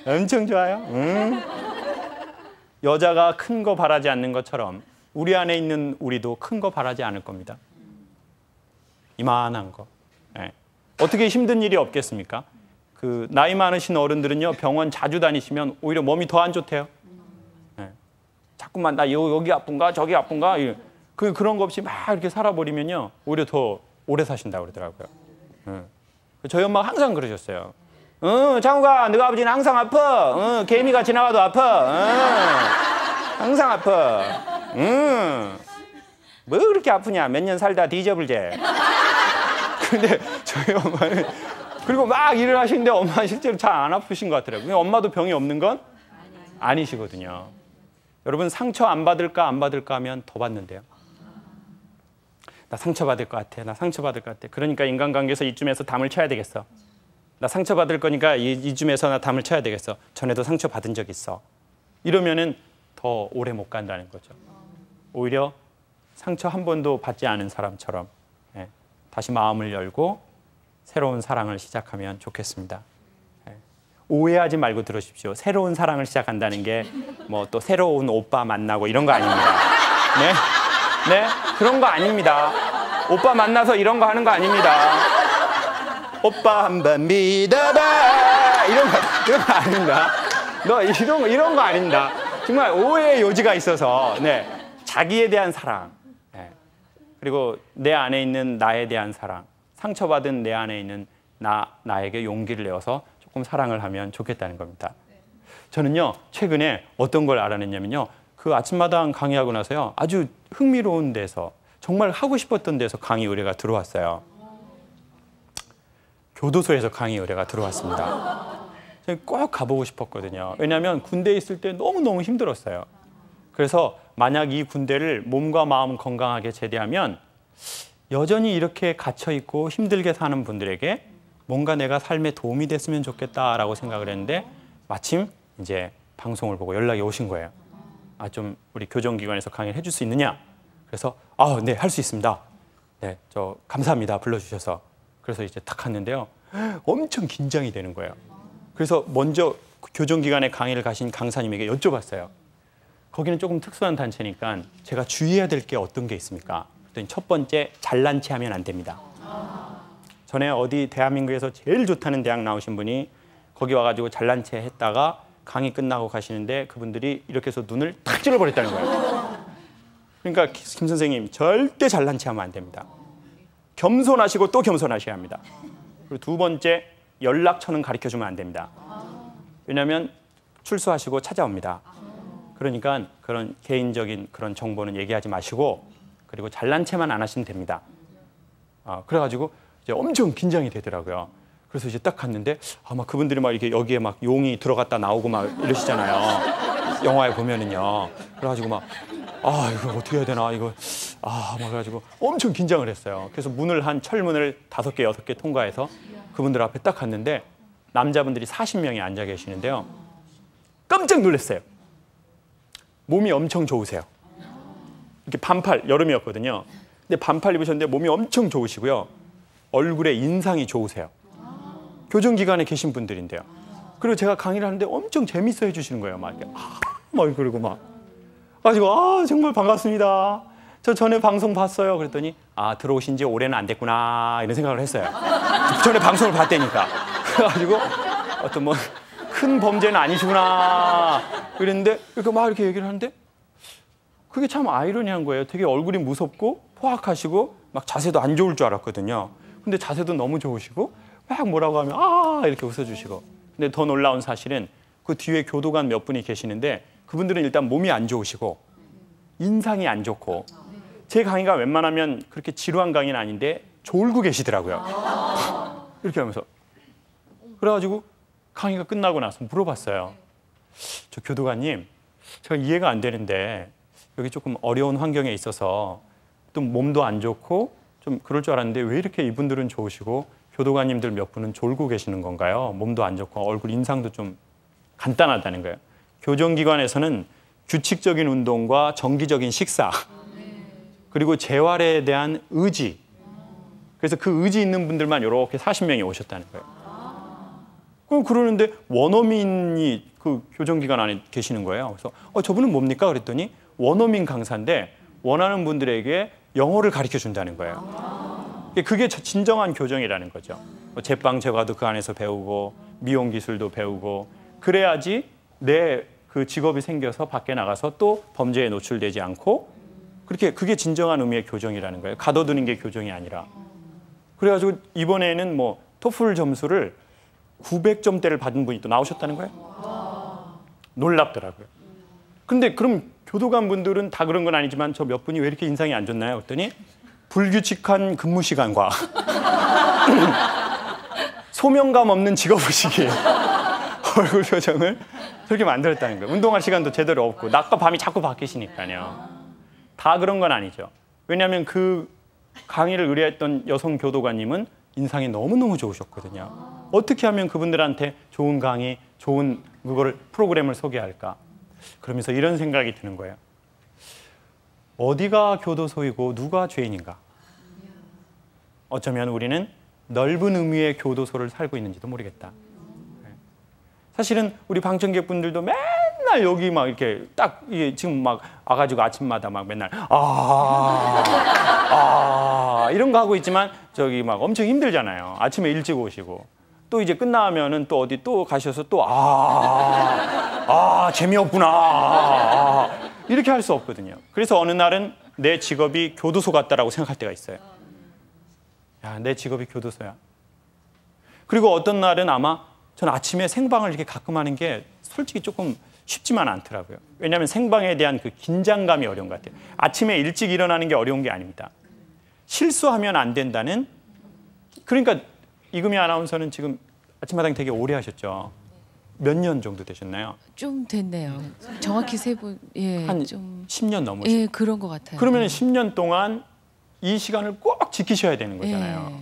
엄청 좋아요. 여자가 큰 거 바라지 않는 것처럼 우리 안에 있는 우리도 큰 거 바라지 않을 겁니다. 이만한 거. 네. 어떻게 힘든 일이 없겠습니까? 그 나이 많으신 어른들은요 병원 자주 다니시면 오히려 몸이 더 안 좋대요. 네. 자꾸만 나 여기 아픈가 저기 아픈가 그런 거 없이 막 이렇게 살아버리면요 오히려 더 오래 사신다고 그러더라고요. 저희 엄마가 항상 그러셨어요. 장우가 너희 아버지는 항상 아파. 개미가 지나가도 아파. 항상 아파. 뭐 그렇게 아프냐. 몇 년 살다 뒤져불제. 근데 저희 엄마는 그리고 막 일을 하시는데 엄마는 실제로 잘 안 아프신 것 같더라고요. 엄마도 병이 없는 건 아니시거든요. 여러분 상처 안 받을까 안 받을까 하면 더 받는데요. 나 상처받을 것 같아. 나 상처받을 것 같아. 그러니까 인간관계에서 이쯤에서 담을 쳐야 되겠어. 나 상처받을 거니까 이쯤에서 나 담을 쳐야 되겠어. 전에도 상처받은 적 있어. 이러면은 더 오래 못 간다는 거죠. 오히려 상처 한 번도 받지 않은 사람처럼 다시 마음을 열고 새로운 사랑을 시작하면 좋겠습니다. 오해하지 말고 들으십시오. 새로운 사랑을 시작한다는 게 뭐 또 새로운 오빠 만나고 이런 거 아닙니다. 네, 그런 거 아닙니다. 오빠 만나서 이런 거 하는 거 아닙니다. 오빠 한번 믿어봐 이런 거 아닙니다. 이런 거 아닙니다. 정말 오해의 요지가 있어서 자기에 대한 사랑 그리고 내 안에 있는 나에 대한 사랑 상처받은 내 안에 있는 나에게 용기를 내어서 조금 사랑을 하면 좋겠다는 겁니다. 저는요 최근에 어떤 걸 알아냈냐면요 그 아침마당 강의하고 나서요 아주 흥미로운 데서 정말 하고 싶었던 데서 강의 의뢰가 들어왔어요. 교도소에서 강의 의뢰가 들어왔습니다. 제가 꼭 가보고 싶었거든요. 왜냐하면 군대에 있을 때 너무너무 힘들었어요. 그래서 만약 이 군대를 몸과 마음 건강하게 제대하면 여전히 이렇게 갇혀있고 힘들게 사는 분들에게 뭔가 내가 삶에 도움이 됐으면 좋겠다라고 생각을 했는데 마침 이제 방송을 보고 연락이 오신 거예요. 좀 우리 교정기관에서 강의를 해줄 수 있느냐? 그래서 네, 할 수 있습니다. 네, 저 감사합니다. 불러주셔서. 그래서 이제 딱 갔는데요. 엄청 긴장이 되는 거예요. 그래서 먼저 교정기관에 강의를 가신 강사님에게 여쭤봤어요. 거기는 조금 특수한 단체니까 제가 주의해야 될 게 어떤 게 있습니까? 그랬더니 첫 번째, 잘난 체 하면 안 됩니다. 전에 어디 대한민국에서 제일 좋다는 대학 나오신 분이 거기 와가지고 잘난 체 했다가 강의 끝나고 가시는데 그분들이 이렇게 해서 눈을 탁 찔러버렸다는 거예요. 그러니까 김 선생님 절대 잘난 체 하면 안 됩니다. 겸손하시고 또 겸손하셔야 합니다. 그리고 두 번째, 연락처는 가르쳐주면 안 됩니다. 왜냐하면 출소하시고 찾아옵니다. 그러니까 그런 개인적인 그런 정보는 얘기하지 마시고 그리고 잘난 체만 안 하시면 됩니다. 그래가지고 이제 엄청 긴장이 되더라고요. 그래서 이제 딱 갔는데 막 그분들이 막 이렇게 여기에 막 용이 들어갔다 나오고 막 이러시잖아요. 영화에 보면은요. 그래가지고 막 이거 어떻게 해야 되나 이거 막 그래가지고 엄청 긴장을 했어요. 그래서 철문을 5개, 6개 통과해서 그분들 앞에 딱 갔는데 남자분들이 40명이 앉아 계시는데요. 깜짝 놀랐어요. 몸이 엄청 좋으세요. 이렇게 반팔, 여름이었거든요. 근데 반팔 입으셨는데 몸이 엄청 좋으시고요. 얼굴에 인상이 좋으세요. 교정기관에 계신 분들인데요. 그리고 제가 강의를 하는데 엄청 재밌어 해주시는 거예요. 막 그러고 막 가지고 정말 반갑습니다. 저 전에 방송 봤어요. 그랬더니 들어오신 지 올해는 안 됐구나 이런 생각을 했어요. 전에 방송을 봤다니까. 그래가지고 어떤 뭐 큰 범죄는 아니시구나 그랬는데 이렇게 막 이렇게 얘기를 하는데 그게 참 아이러니한 거예요. 되게 얼굴이 무섭고 포악하시고 막 자세도 안 좋을 줄 알았거든요. 근데 자세도 너무 좋으시고 막 뭐라고 하면 아 이렇게 웃어주시고. 근데 더 놀라운 사실은 그 뒤에 교도관 몇 분이 계시는데 그분들은 일단 몸이 안 좋으시고 인상이 안 좋고 제 강의가 웬만하면 그렇게 지루한 강의는 아닌데 졸고 계시더라고요. 이렇게 하면서. 그래가지고 강의가 끝나고 나서 물어봤어요. 저 교도관님, 제가 이해가 안 되는데 여기 조금 어려운 환경에 있어서 또 몸도 안 좋고 좀 그럴 줄 알았는데 왜 이렇게 이분들은 좋으시고 교도관님들 몇 분은 졸고 계시는 건가요? 몸도 안 좋고 얼굴 인상도 좀 간단하다는 거예요. 교정기관에서는 규칙적인 운동과 정기적인 식사 그리고 재활에 대한 의지, 그래서 그 의지 있는 분들만 이렇게 40명이 오셨다는 거예요. 그럼 그러는데 원어민이 그 교정기관 안에 계시는 거예요. 그래서 저분은 뭡니까? 그랬더니 원어민 강사인데 원하는 분들에게 영어를 가르쳐 준다는 거예요. 그게 진정한 교정이라는 거죠. 제빵 제과도 그 안에서 배우고 미용 기술도 배우고 그래야지 내 그 직업이 생겨서 밖에 나가서 또 범죄에 노출되지 않고 그게 진정한 의미의 교정이라는 거예요. 가둬두는 게 교정이 아니라. 그래가지고 이번에는 뭐 토플 점수를 900점대를 받은 분이 또 나오셨다는 거예요. 놀랍더라고요. 근데 그럼 교도관 분들은 다 그런 건 아니지만 저 몇 분이 왜 이렇게 인상이 안 좋나요? 그랬더니 불규칙한 근무 시간과 소명감 없는 직업의식이 얼굴 표정을 그렇게 만들었다는 거예요. 운동할 시간도 제대로 없고 낮과 밤이 자꾸 바뀌시니까요. 다 그런 건 아니죠. 왜냐하면 그 강의를 의뢰했던 여성 교도관님은 인상이 너무너무 좋으셨거든요. 어떻게 하면 그분들한테 좋은 강의, 좋은 그거를 프로그램을 소개할까? 그러면서 이런 생각이 드는 거예요. 어디가 교도소이고 누가 죄인인가? 어쩌면 우리는 넓은 의미의 교도소를 살고 있는지도 모르겠다. 사실은 우리 방청객분들도 맨날 여기 막 이렇게 딱 이게 지금 막 와가지고 아침마다 막 맨날 이런 거 하고 있지만 저기 막 엄청 힘들잖아요. 아침에 일찍 오시고 또 이제 끝나면은 또 어디 또 가셔서 또 재미없구나 이렇게 할 수 없거든요. 그래서 어느 날은 내 직업이 교도소 같다라고 생각할 때가 있어요. 야, 내 직업이 교도소야. 그리고 어떤 날은 아마 전 아침에 생방을 이렇게 가끔 하는 게 솔직히 조금 쉽지만 않더라고요. 왜냐하면 생방에 대한 그 긴장감이 어려운 것 같아요. 아침에 일찍 일어나는 게 어려운 게 아닙니다. 실수하면 안 된다는. 그러니까 이금희 아나운서는 지금 아침마당 되게 오래 하셨죠. 몇 년 정도 되셨나요? 좀 됐네요. 정확히 세분 한 좀 10년 넘으셨어요. 예, 그런 것 같아요. 그러면 10년 동안 이 시간을 꼭 지키셔야 되는 거잖아요.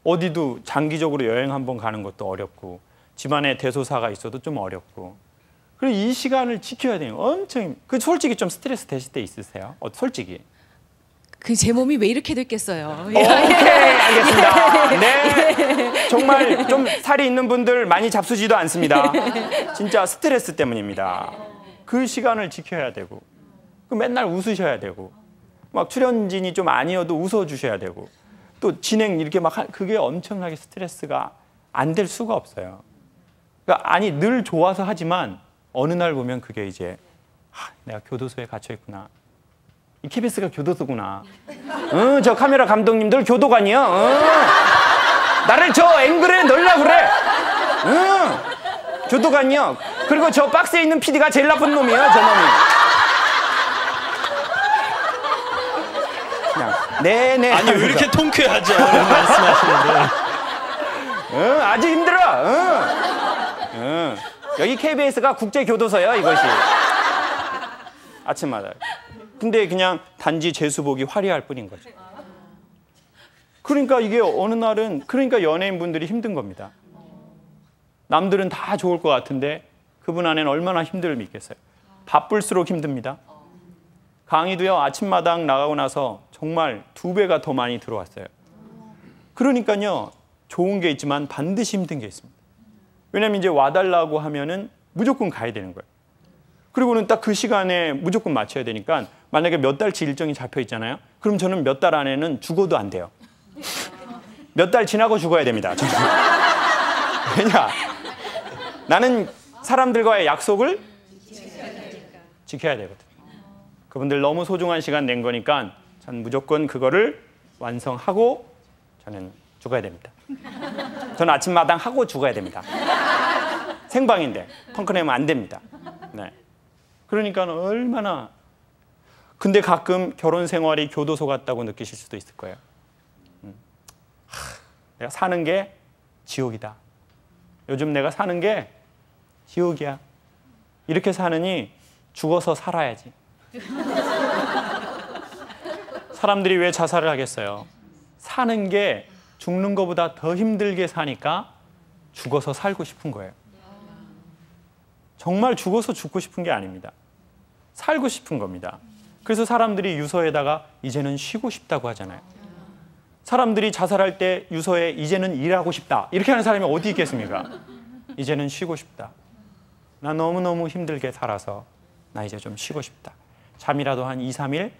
어디도 장기적으로 여행 한번 가는 것도 어렵고 집안에 대소사가 있어도 좀 어렵고 그리고 이 시간을 지켜야 돼요. 엄청 솔직히 좀 스트레스 되실 때 있으세요? 솔직히. 그 제 몸이 왜 이렇게 됐겠어요? 오케이, 알겠습니다. 네, 정말 좀 살이 있는 분들 많이 잡수지도 않습니다. 진짜 스트레스 때문입니다. 그 시간을 지켜야 되고 맨날 웃으셔야 되고 막 출연진이 좀 아니어도 웃어주셔야 되고 또 진행 이렇게 막 그게 엄청나게 스트레스가 안 될 수가 없어요. 그러니까 아니 늘 좋아서 하지만 어느 날 보면 그게 이제 내가 교도소에 갇혀 있구나. 이 KBS가 교도소구나. 저 카메라 감독님들 교도관이요. 나를 저 앵글에 넣으려고 그래. 교도관이요. 그리고 저 박스에 있는 PD가 제일 나쁜 놈이에요. 저 놈이. 그냥 네네. 아니 왜 이렇게 통쾌하죠? 말씀하시는데. 아주 힘들어. 여기 KBS가 국제교도소예요, 이것이. 아침마다. 근데 그냥 단지 제수복이 화려할 뿐인 거죠. 그러니까 이게 어느 날은 그러니까 연예인분들이 힘든 겁니다. 남들은 다 좋을 것 같은데 그분 안에는 얼마나 힘듦이 있겠어요. 바쁠수록 힘듭니다. 강의도요, 아침마당 나가고 나서 정말 2배가 더 많이 들어왔어요. 그러니까요, 좋은 게 있지만 반드시 힘든 게 있습니다. 왜냐하면 이제 와달라고 하면은 무조건 가야 되는 거예요. 그리고는 딱 그 시간에 무조건 맞춰야 되니까 만약에 몇 달치 일정이 잡혀 있잖아요. 그럼 저는 몇 달 안에는 죽어도 안 돼요. 몇 달 지나고 죽어야 됩니다. 저는. 왜냐? 나는 사람들과의 약속을 지켜야 되거든. 그분들 너무 소중한 시간 낸 거니까 전 무조건 그거를 완성하고 저는 죽어야 됩니다. 저는 아침마당 하고 죽어야 됩니다. 생방인데 펑크 내면 안 됩니다. 네. 그러니까 얼마나. 근데 가끔 결혼 생활이 교도소 같다고 느끼실 수도 있을 거예요. 내가 사는 게 지옥이다. 요즘 내가 사는 게 지옥이야. 이렇게 사느니 죽어서 살아야지. 사람들이 왜 자살을 하겠어요? 사는 게 죽는 것보다 더 힘들게 사니까 죽어서 살고 싶은 거예요. 정말 죽어서 죽고 싶은 게 아닙니다. 살고 싶은 겁니다. 그래서 사람들이 유서에다가 이제는 쉬고 싶다고 하잖아요. 사람들이 자살할 때 유서에 이제는 일하고 싶다 이렇게 하는 사람이 어디 있겠습니까? 이제는 쉬고 싶다. 나 너무너무 힘들게 살아서 나 이제 좀 쉬고 싶다. 잠이라도 한 2, 3일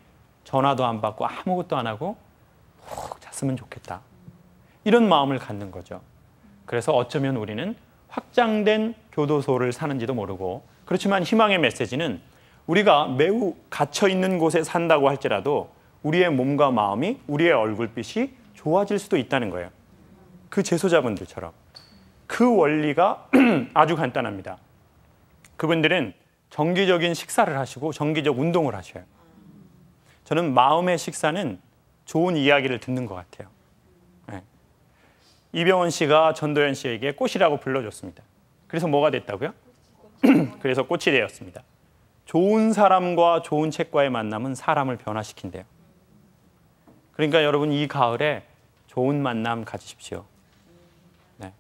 전화도 안 받고 아무것도 안 하고 푹 잤으면 좋겠다. 이런 마음을 갖는 거죠. 그래서 어쩌면 우리는 확장된 교도소를 사는지도 모르고, 그렇지만 희망의 메시지는 우리가 매우 갇혀있는 곳에 산다고 할지라도 우리의 몸과 마음이, 우리의 얼굴빛이 좋아질 수도 있다는 거예요. 그 재소자분들처럼. 그 원리가 아주 간단합니다. 그분들은 정기적인 식사를 하시고 정기적 운동을 하셔요. 저는 마음의 식사는 좋은 이야기를 듣는 것 같아요. 네. 이병헌 씨가 전도연 씨에게 꽃이라고 불러줬습니다. 그래서 뭐가 됐다고요? 그래서 꽃이 되었습니다. 좋은 사람과 좋은 책과의 만남은 사람을 변화시킨대요. 그러니까 여러분 이 가을에 좋은 만남 가지십시오. 네.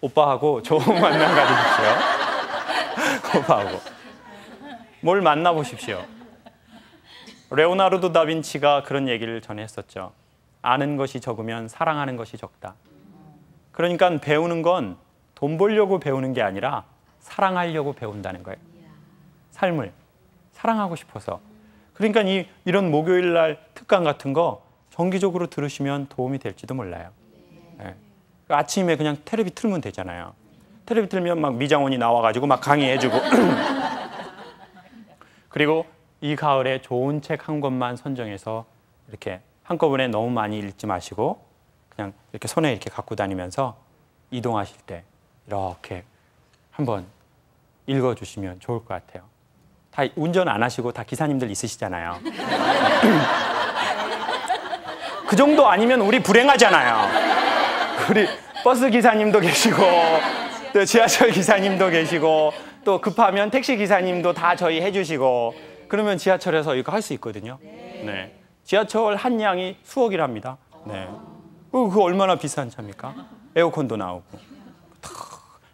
오빠하고 좋은 만남 가지십시오. 오빠하고. 뭘 만나보십시오. 레오나르도 다빈치가 그런 얘기를 전에 했었죠. 아는 것이 적으면 사랑하는 것이 적다. 그러니까 배우는 건 돈 벌려고 배우는 게 아니라 사랑하려고 배운다는 거예요. 삶을 사랑하고 싶어서. 그러니까 이런 목요일 날 특강 같은 거 정기적으로 들으시면 도움이 될지도 몰라요. 네. 아침에 그냥 텔레비 틀면 되잖아요. 텔레비 틀면 막 미장원이 나와가지고 막 강의해주고. 그리고 이 가을에 좋은 책 한 권만 선정해서 이렇게 한꺼번에 너무 많이 읽지 마시고 그냥 이렇게 손에 이렇게 갖고 다니면서 이동하실 때 이렇게 한번 읽어주시면 좋을 것 같아요. 다 운전 안 하시고 다 기사님들 있으시잖아요. 그 정도 아니면 우리 불행하잖아요. 우리 버스 기사님도 계시고 또 지하철 기사님도 계시고 또 급하면 택시 기사님도 다 저희 해주시고 그러면 지하철에서 이거 할 수 있거든요. 네. 지하철 한 양이 수억이랍니다. 네. 그거 얼마나 비싼 차입니까? 에어컨도 나오고.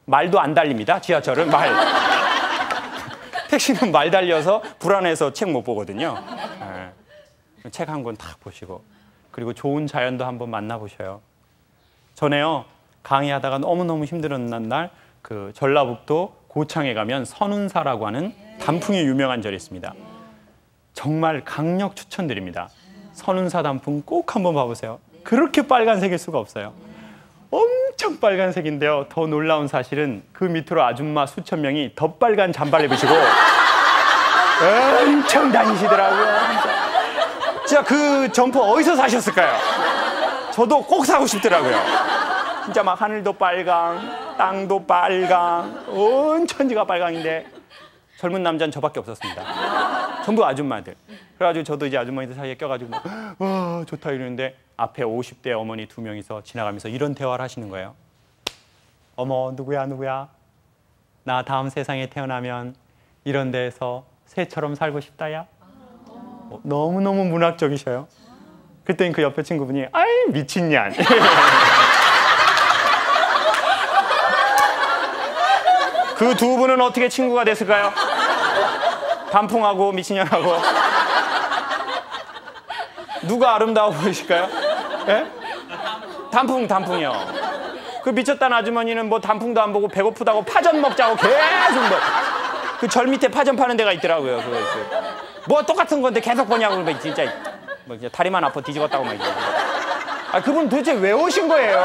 말도 안 달립니다. 지하철은 말. 택시는 말 달려서 불안해서 책 못 보거든요. 네. 책 한 권 딱 보시고 그리고 좋은 자연도 한번 만나보셔요. 전에요 강의하다가 너무너무 힘들었는 날 그 전라북도 고창에 가면 선운사라고 하는 단풍이 유명한 절이 있습니다. 정말 강력 추천드립니다. 선운사 단풍 꼭 한번 봐보세요. 그렇게 빨간색일 수가 없어요. 엄청 빨간색인데요. 더 놀라운 사실은 그 밑으로 아줌마 수천 명이 더 빨간 잠바를 입으시고 엄청 다니시더라고요. 진짜 그 점퍼 어디서 사셨을까요? 저도 꼭 사고 싶더라고요. 진짜 막 하늘도 빨강, 땅도 빨강, 온 천지가 빨강인데 젊은 남자는 저밖에 없었습니다. 전부 아줌마들. 그래가지고 저도 이제 아주머니들 사이에 껴가지고 막, 와 좋다 이러는데 앞에 50대 어머니 2명이서 지나가면서 이런 대화를 하시는 거예요. 어머 누구야 누구야? 나 다음 세상에 태어나면 이런 데에서 새처럼 살고 싶다야. 너무너무 문학적이셔요. 그랬더니 그 옆에 친구분이 아이 미친년. 그 두 분은 어떻게 친구가 됐을까요? 단풍하고 미친년하고. 누가 아름다워 보이실까요? 예? 단풍이요. 그 미쳤다는 아주머니는 뭐 단풍도 안 보고 배고프다고 파전 먹자고 계속 뭐 그 절 밑에 파전 파는 데가 있더라고요. 뭐 똑같은 건데 계속 보냐고 뭐 진짜 뭐 다리만 아파 뒤집었다고 막 이러고. 아 그분 도대체 왜 오신 거예요?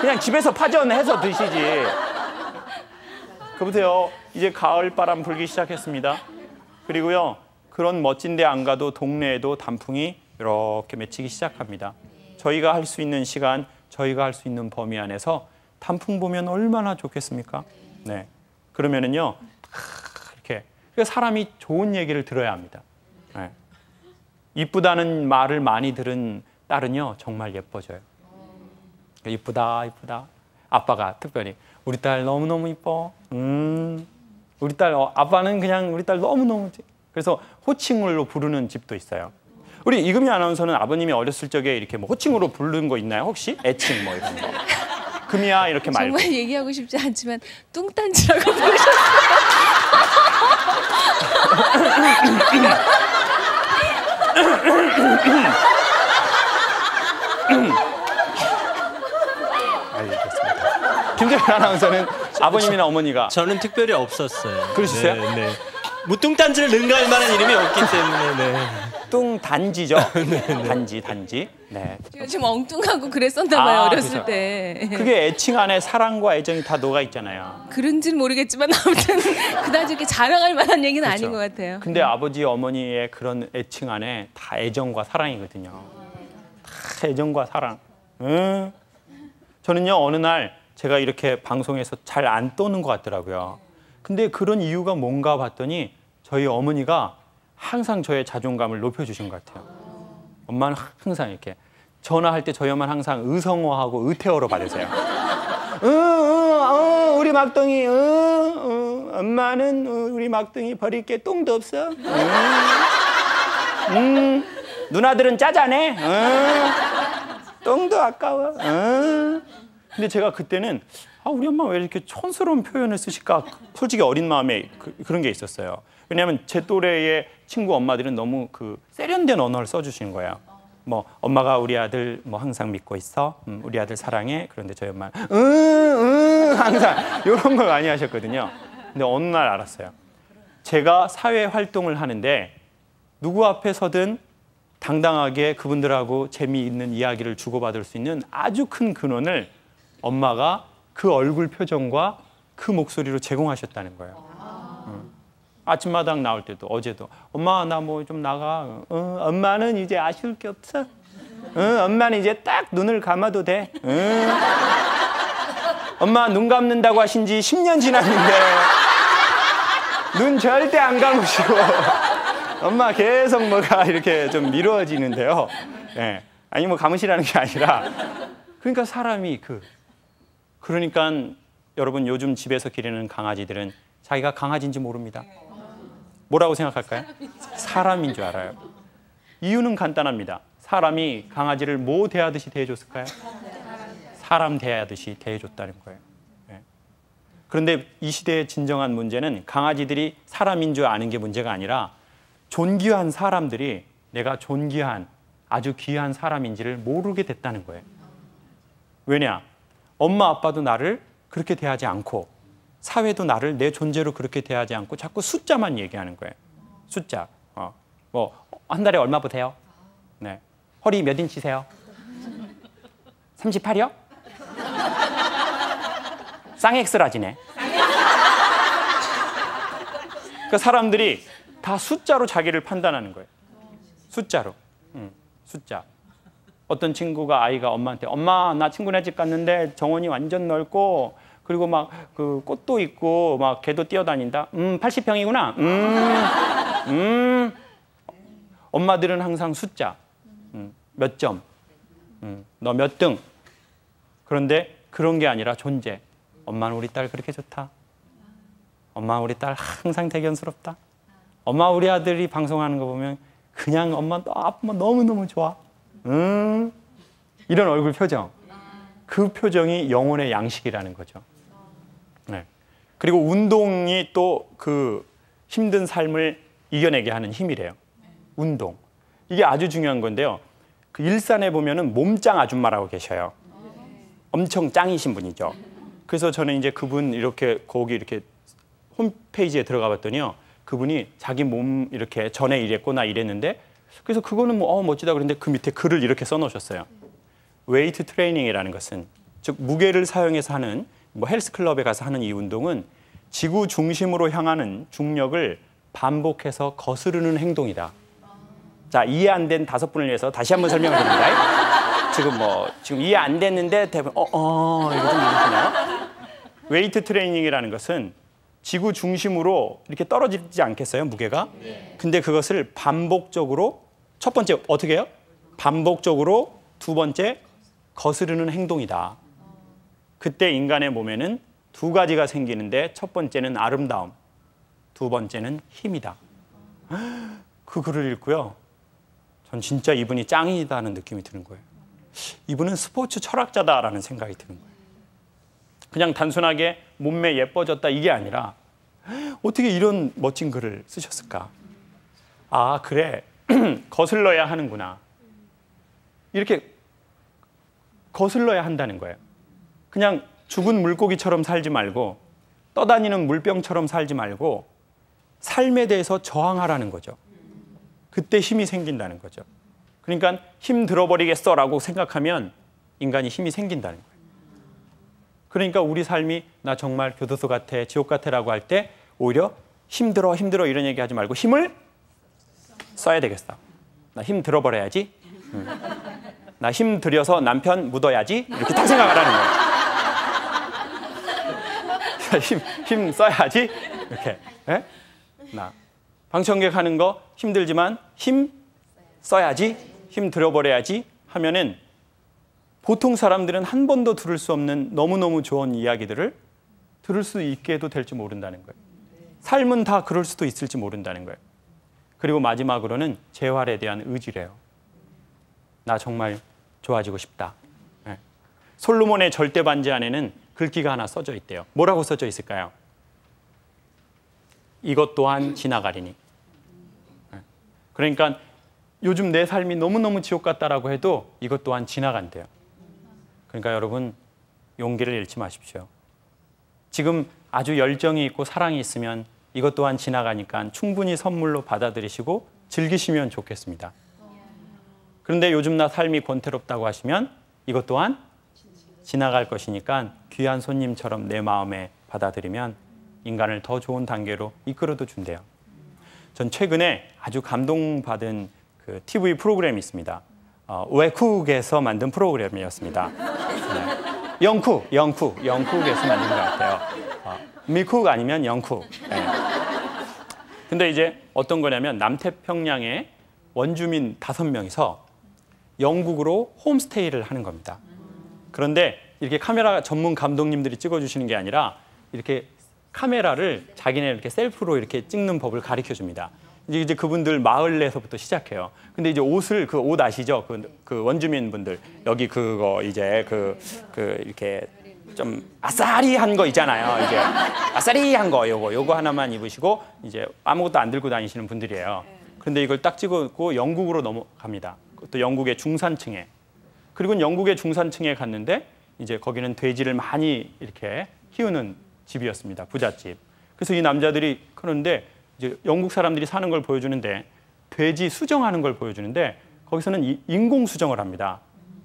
그냥 집에서 파전 해서 드시지. 그 보세요. 이제 가을 바람 불기 시작했습니다. 그리고요 그런 멋진 데 안 가도 동네에도 단풍이 이렇게 맺히기 시작합니다. 저희가 할 수 있는 시간, 저희가 할 수 있는 범위 안에서 단풍 보면 얼마나 좋겠습니까? 네. 그러면은요, 이렇게 사람이 좋은 얘기를 들어야 합니다. 네. 이쁘다는 말을 많이 들은 딸은요, 정말 예뻐져요. 이쁘다, 이쁘다. 아빠가 특별히 우리 딸 너무너무 이뻐. 우리 딸, 아빠는 그냥 우리 딸 너무너무. 그래서 호칭으로 부르는 집도 있어요. 우리 이금희 아나운서는 아버님이 어렸을 적에 이렇게 뭐 호칭으로 부르는 거 있나요? 혹시? 애칭 뭐 이런 거. 금이야 이렇게 말고. 정말 얘기하고 싶지 않지만 뚱딴지라고 부르셨어요. 알겠습니다. 김재현 아나운서는 아버님이나 어머니가 저는 특별히 없었어요. 그러셨어요? 네, 네. 무뚱딴지를 능가할 만한 이름이 없기 때문에. 네. 뚱단지죠. 단지. 네. 좀 엉뚱하고 그랬었나 봐요. 어렸을 그렇죠. 때. 그게 애칭 안에 사랑과 애정이 다 녹아 있잖아요. 그런지는 모르겠지만 아무튼 그다지 이렇게 자랑할 만한 얘기는 그렇죠. 아닌 것 같아요. 근데 아버지 어머니의 그런 애칭 안에 다 애정과 사랑이거든요. 다 애정과 사랑. 저는요 어느 날 제가 이렇게 방송에서 잘 안 떠는 것 같더라고요. 근데 그런 이유가 뭔가 봤더니 저희 어머니가 항상 저의 자존감을 높여주신 것 같아요. 엄마는 항상 이렇게 전화할 때 저희 엄마는 항상 의성어하고 의태어로 받으세요. 우리 막둥이, 엄마는 우리 막둥이 버릴 게 똥도 없어. 누나들은 짜자네. 똥도 아까워. 근데 제가 그때는 우리 엄마 왜 이렇게 촌스러운 표현을 쓰실까? 솔직히 어린 마음에 그런 게 있었어요. 왜냐하면 제 또래의 친구 엄마들은 너무 세련된 언어를 써주시는 거예요. 뭐 엄마가 우리 아들 뭐 항상 믿고 있어, 우리 아들 사랑해. 그런데 저희 엄마는 항상 이런 걸 많이 하셨거든요. 근데 어느 날 알았어요. 제가 사회 활동을 하는데 누구 앞에서든 당당하게 그분들하고 재미있는 이야기를 주고받을 수 있는 아주 큰 근원을 엄마가 그 얼굴 표정과 그 목소리로 제공하셨다는 거예요. 아침마당 나올 때도 어제도 엄마 나 뭐 좀 나가. 엄마는 이제 아쉬울 게 없어. 엄마는 이제 딱 눈을 감아도 돼. 엄마 눈 감는다고 하신 지 10년 지났는데 눈 절대 안 감으시고 엄마 계속 뭐가 이렇게 좀 미뤄지는데요. 네. 아니 뭐 감으시라는 게 아니라 그러니까 사람이 그러니까 여러분 요즘 집에서 기르는 강아지들은 자기가 강아지인지 모릅니다. 뭐라고 생각할까요? 사람인 줄 알아요. 이유는 간단합니다. 사람이 강아지를 뭐 대하듯이 대해줬을까요? 사람 대하듯이 대해줬다는 거예요. 네. 그런데 이 시대의 진정한 문제는 강아지들이 사람인 줄 아는 게 문제가 아니라 존귀한 사람들이 내가 존귀한 아주 귀한 사람인지를 모르게 됐다는 거예요. 왜냐? 엄마 아빠도 나를 그렇게 대하지 않고 사회도 나를 내 존재로 그렇게 대하지 않고 자꾸 숫자만 얘기하는 거예요. 숫자. 뭐 한 달에 얼마 버세요? 네. 허리 몇 인치세요? 38이요? 쌍엑스라지네. 그러니까 사람들이 다 숫자로 자기를 판단하는 거예요. 숫자로. 숫자. 어떤 친구가 아이가 엄마한테 엄마 나 친구네 집 갔는데 정원이 완전 넓고 그리고 막 그 꽃도 있고 막 개도 뛰어다닌다. 80평이구나. 엄마들은 항상 숫자. 몇 점. 너 몇 등. 그런데 그런 게 아니라 존재. 엄마는 우리 딸 그렇게 좋다. 엄마 우리 딸 항상 대견스럽다. 엄마 우리 아들이 방송하는 거 보면 그냥 엄마 너무너무 좋아. 이런 얼굴 표정. 그 표정이 영혼의 양식이라는 거죠. 네. 그리고 운동이 또 그 힘든 삶을 이겨내게 하는 힘이래요. 운동. 이게 아주 중요한 건데요. 그 일산에 보면은 몸짱 아줌마라고 계셔요. 엄청 짱이신 분이죠. 그래서 저는 이제 그분 이렇게 거기 이렇게 홈페이지에 들어가 봤더니요. 그분이 자기 몸 이렇게 전에 이랬고 이랬는데 그래서 그거는 뭐 멋지다 그랬는데 그 밑에 글을 이렇게 써놓으셨어요. 웨이트 트레이닝이라는 것은 즉 무게를 사용해서 하는 뭐 헬스클럽에 가서 하는 이 운동은 지구 중심으로 향하는 중력을 반복해서 거스르는 행동이다. 자, 이해 안 된 5분을 위해서 다시 한번 설명을 드립니다. 지금 이해 안 됐는데 대부분 이거 좀 모르시나요? 웨이트 트레이닝이라는 것은 지구 중심으로 이렇게 떨어지지 않겠어요, 무게가? 근데 그것을 반복적으로 첫 번째 어떻게 해요? 반복적으로 두 번째 거스르는 행동이다. 그때 인간의 몸에는 두 가지가 생기는데 첫 번째는 아름다움, 두 번째는 힘이다. 그 글을 읽고요. 전 진짜 이분이 짱이다는 느낌이 드는 거예요. 이분은 스포츠 철학자다라는 생각이 드는 거예요. 그냥 단순하게 몸매 예뻐졌다 이게 아니라 어떻게 이런 멋진 글을 쓰셨을까? 아, 그래. 거슬러야 하는구나. 이렇게 거슬러야 한다는 거예요. 그냥 죽은 물고기처럼 살지 말고 떠다니는 물병처럼 살지 말고 삶에 대해서 저항하라는 거죠. 그때 힘이 생긴다는 거죠. 그러니까 힘 들어버리겠어라고 생각하면 인간이 힘이 생긴다는 거예요. 그러니까 우리 삶이 나 정말 교도소 같아, 지옥 같아라고 할 때 오히려 힘들어 이런 얘기하지 말고 힘을 써야 되겠어. 나 힘 들어버려야지. 나 힘 들여서 남편 묻어야지. 이렇게 딱 생각을 하는 거예요. 힘 써야지. 이렇게. 에? 나 방청객 하는 거 힘들지만 힘 써야지. 힘 들여버려야지 하면은 보통 사람들은 한 번도 들을 수 없는 너무너무 좋은 이야기들을 들을 수 있게 해도 될지 모른다는 거예요. 삶은 다 그럴 수도 있을지 모른다는 거예요. 그리고 마지막으로는 재활에 대한 의지래요. 나 정말 좋아지고 싶다. 네. 솔로몬의 절대 반지 안에는 글귀가 하나 써져 있대요. 뭐라고 써져 있을까요? 이것 또한 지나가리니. 네. 그러니까 요즘 내 삶이 너무너무 지옥 같다라고 해도 이것 또한 지나간대요. 그러니까 여러분 용기를 잃지 마십시오. 지금 아주 열정이 있고 사랑이 있으면 이것 또한 지나가니까 충분히 선물로 받아들이시고 즐기시면 좋겠습니다. 그런데 요즘 나 삶이 권태롭다고 하시면 이것 또한 지나갈 것이니까 귀한 손님처럼 내 마음에 받아들이면 인간을 더 좋은 단계로 이끌어도 준대요. 전 최근에 아주 감동받은 그 TV 프로그램이 있습니다. 외국에서 만든 프로그램이었습니다. 네. 영국에서 만든 것 같아요. 미국 아니면 영국. 네. 근데 이제 어떤 거냐면 남태평양에 원주민 5명이서 영국으로 홈스테이를 하는 겁니다. 그런데 이렇게 카메라 전문 감독님들이 찍어주시는 게 아니라 이렇게 카메라를 자기네 이렇게 셀프로 이렇게 찍는 법을 가르쳐 줍니다. 이제 그분들 마을에서부터 시작해요. 근데 이제 옷을 그 옷 아시죠? 그 원주민 분들 여기 그거 이제 이렇게 좀 아싸리한 거 있잖아요. 이제 아싸리한 거 요거 하나만 입으시고 이제 아무것도 안 들고 다니시는 분들이에요. 그런데 이걸 딱 찍고 영국으로 넘어갑니다. 또 영국의 중산층에. 그리고 영국의 중산층에 갔는데 이제 거기는 돼지를 많이 이렇게 키우는 집이었습니다. 부잣집. 그래서 이 남자들이 그러는데 이제 영국 사람들이 사는 걸 보여주는데 돼지 수정하는 걸 보여주는데 거기서는 인공 수정을 합니다.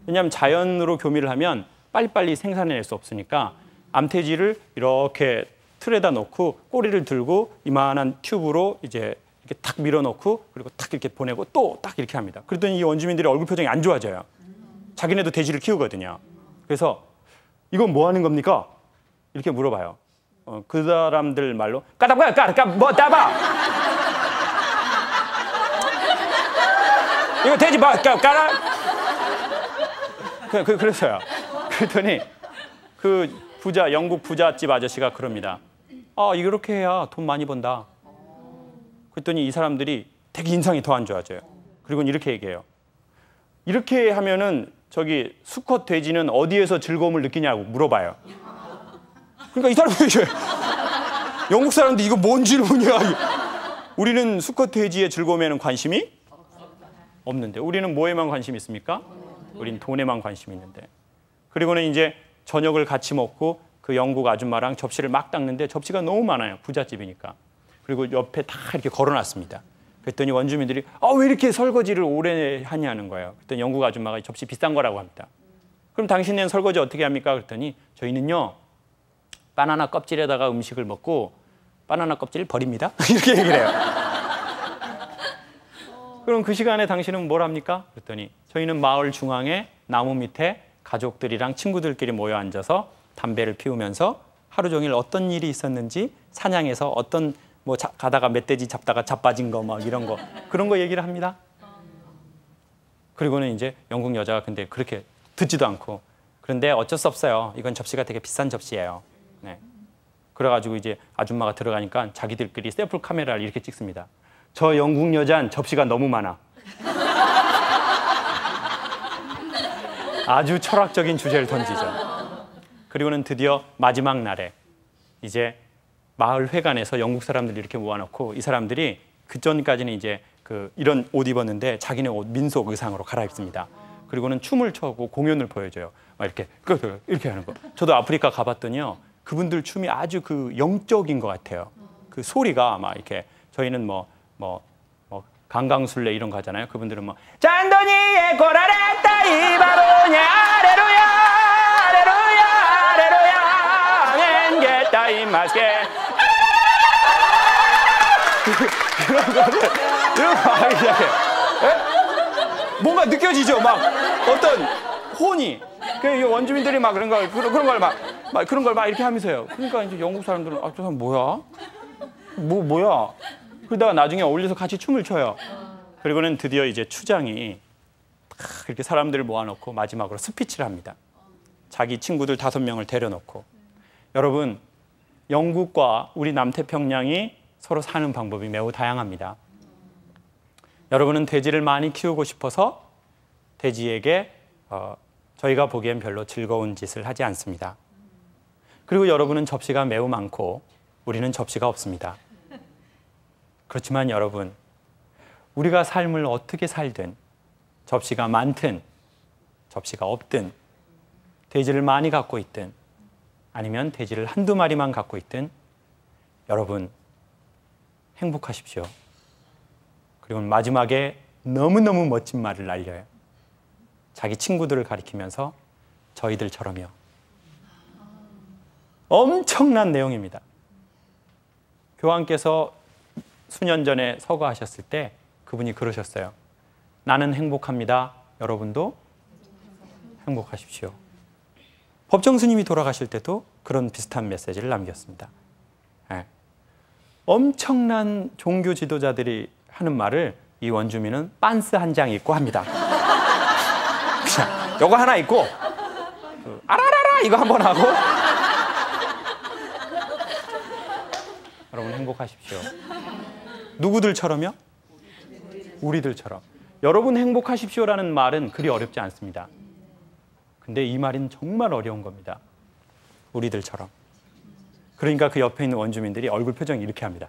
왜냐하면 자연으로 교미를 하면 빨리빨리 생산해낼 수 없으니까 암돼지를 이렇게 틀에다 놓고 꼬리를 들고 이만한 튜브로 이제 이렇게 탁 밀어넣고 그리고 탁 이렇게 보내고 또 딱 이렇게 합니다. 그랬더니 이 원주민들이 얼굴 표정이 안 좋아져요. 자기네도 돼지를 키우거든요. 그래서 이건 뭐 하는 겁니까? 이렇게 물어봐요. 그 사람들 말로 뭐 따봐. 이거 돼지 뭐 까라. 그래서요. 그랬더니 그 영국 부잣집 아저씨가 그럽니다. 이렇게 해야 돈 많이 번다. 그랬더니 이 사람들이 되게 인상이 더 안 좋아져요. 그리고 이렇게 얘기해요. 이렇게 하면은 저기 수컷 돼지는 어디에서 즐거움을 느끼냐고 물어봐요. 그러니까 이 사람들이 영국 사람들 이거 뭔 질문이야. 우리는 수컷 돼지의 즐거움에는 관심이 없는데 우리는 뭐에만 관심이 있습니까? 우린 돈에만 관심이 있는데. 그리고는 이제 저녁을 같이 먹고 그 영국 아줌마랑 접시를 막 닦는데 접시가 너무 많아요. 부잣집이니까. 그리고 옆에 다 이렇게 걸어놨습니다. 그랬더니 원주민들이 왜 이렇게 설거지를 오래 하냐는 거예요. 그랬더니 영국 아줌마가 접시 비싼 거라고 합니다. 그럼 당신은 설거지 어떻게 합니까? 그랬더니 저희는요. 바나나 껍질에다가 음식을 먹고 바나나 껍질을 버립니다. 이렇게 얘기를 해요. 그럼 그 시간에 당신은 뭘 합니까? 그랬더니 저희는 마을 중앙에 나무 밑에 가족들이랑 친구들끼리 모여 앉아서 담배를 피우면서 하루 종일 어떤 일이 있었는지 사냥해서 어떤 뭐 가다가 멧돼지 잡다가 자빠진 거 막 이런 거 그런 거 얘기를 합니다. 그리고는 이제 영국 여자가 근데 그렇게 듣지도 않고 그런데 어쩔 수 없어요. 이건 접시가 되게 비싼 접시예요. 네. 그래가지고 이제 아줌마가 들어가니까 자기들끼리 셀프 카메라를 이렇게 찍습니다. 저 영국 여자는 접시가 너무 많아. 아주 철학적인 주제를 던지죠. 그리고는 드디어 마지막 날에 이제 마을 회관에서 영국 사람들이 이렇게 모아놓고 이 사람들이 그 전까지는 이제 이런 옷 입었는데 자기네 옷 민속 의상으로 갈아입습니다. 그리고는 춤을 춰고 공연을 보여줘요. 막 이렇게 하는 거. 저도 아프리카 가봤더니요. 그분들 춤이 아주 영적인 것 같아요. 그 소리가 막 이렇게 저희는 뭐 강강술래 이런 거 하잖아요. 그분들은 뭐 잔돈이의 고라레따 이바로냐 아레루야 아레루야 아레루야 멘게따 이마스게 이런 거 하기 시작해. 뭔가 느껴지죠? 막 어떤 혼이. 그 원주민들이 막 그런 걸 막 이렇게 하면서요. 그러니까 이제 영국 사람들은 저 사람 뭐야? 뭐야? 그러다가 나중에 어울려서 같이 춤을 춰요. 그리고는 드디어 이제 추장이 그렇게 사람들을 모아놓고 마지막으로 스피치를 합니다. 자기 친구들 5명을 데려놓고 여러분 영국과 우리 남태평양이 서로 사는 방법이 매우 다양합니다. 여러분은 돼지를 많이 키우고 싶어서 돼지에게 저희가 보기엔 별로 즐거운 짓을 하지 않습니다. 그리고 여러분은 접시가 매우 많고 우리는 접시가 없습니다. 그렇지만 여러분, 우리가 삶을 어떻게 살든 접시가 많든 접시가 없든 돼지를 많이 갖고 있든 아니면 돼지를 한두 마리만 갖고 있든 여러분 행복하십시오. 그리고 마지막에 너무너무 멋진 말을 날려요. 자기 친구들을 가리키면서 저희들처럼요. 엄청난 내용입니다. 교황께서 수년 전에 서거하셨을 때 그분이 그러셨어요. 나는 행복합니다. 여러분도 행복하십시오. 법정 스님이 돌아가실 때도 그런 비슷한 메시지를 남겼습니다. 네. 엄청난 종교 지도자들이 하는 말을 이 원주민은 빤스 한 장 입고 합니다. 그냥 요거 하나 입고 아라라라 이거 한번 하고 여러분 행복하십시오. 누구들처럼요? 우리들처럼. 여러분 행복하십시오라는 말은 그리 어렵지 않습니다. 근데 이 말은 정말 어려운 겁니다. 우리들처럼. 그러니까 그 옆에 있는 원주민들이 얼굴 표정이 이렇게 합니다.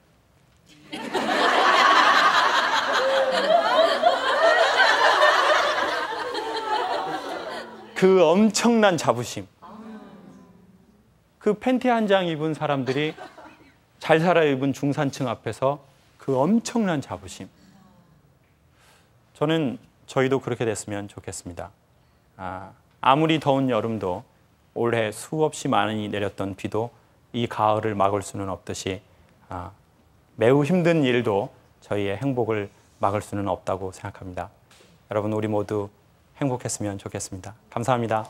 그 엄청난 자부심. 그 팬티 한 장 입은 사람들이 잘 살아 입은 중산층 앞에서 그 엄청난 자부심. 저희도 그렇게 됐으면 좋겠습니다. 아무리 더운 여름도 올해 수없이 많이 내렸던 비도 이 가을을 막을 수는 없듯이 매우 힘든 일도 저희의 행복을 막을 수는 없다고 생각합니다. 여러분 우리 모두 행복했으면 좋겠습니다. 감사합니다.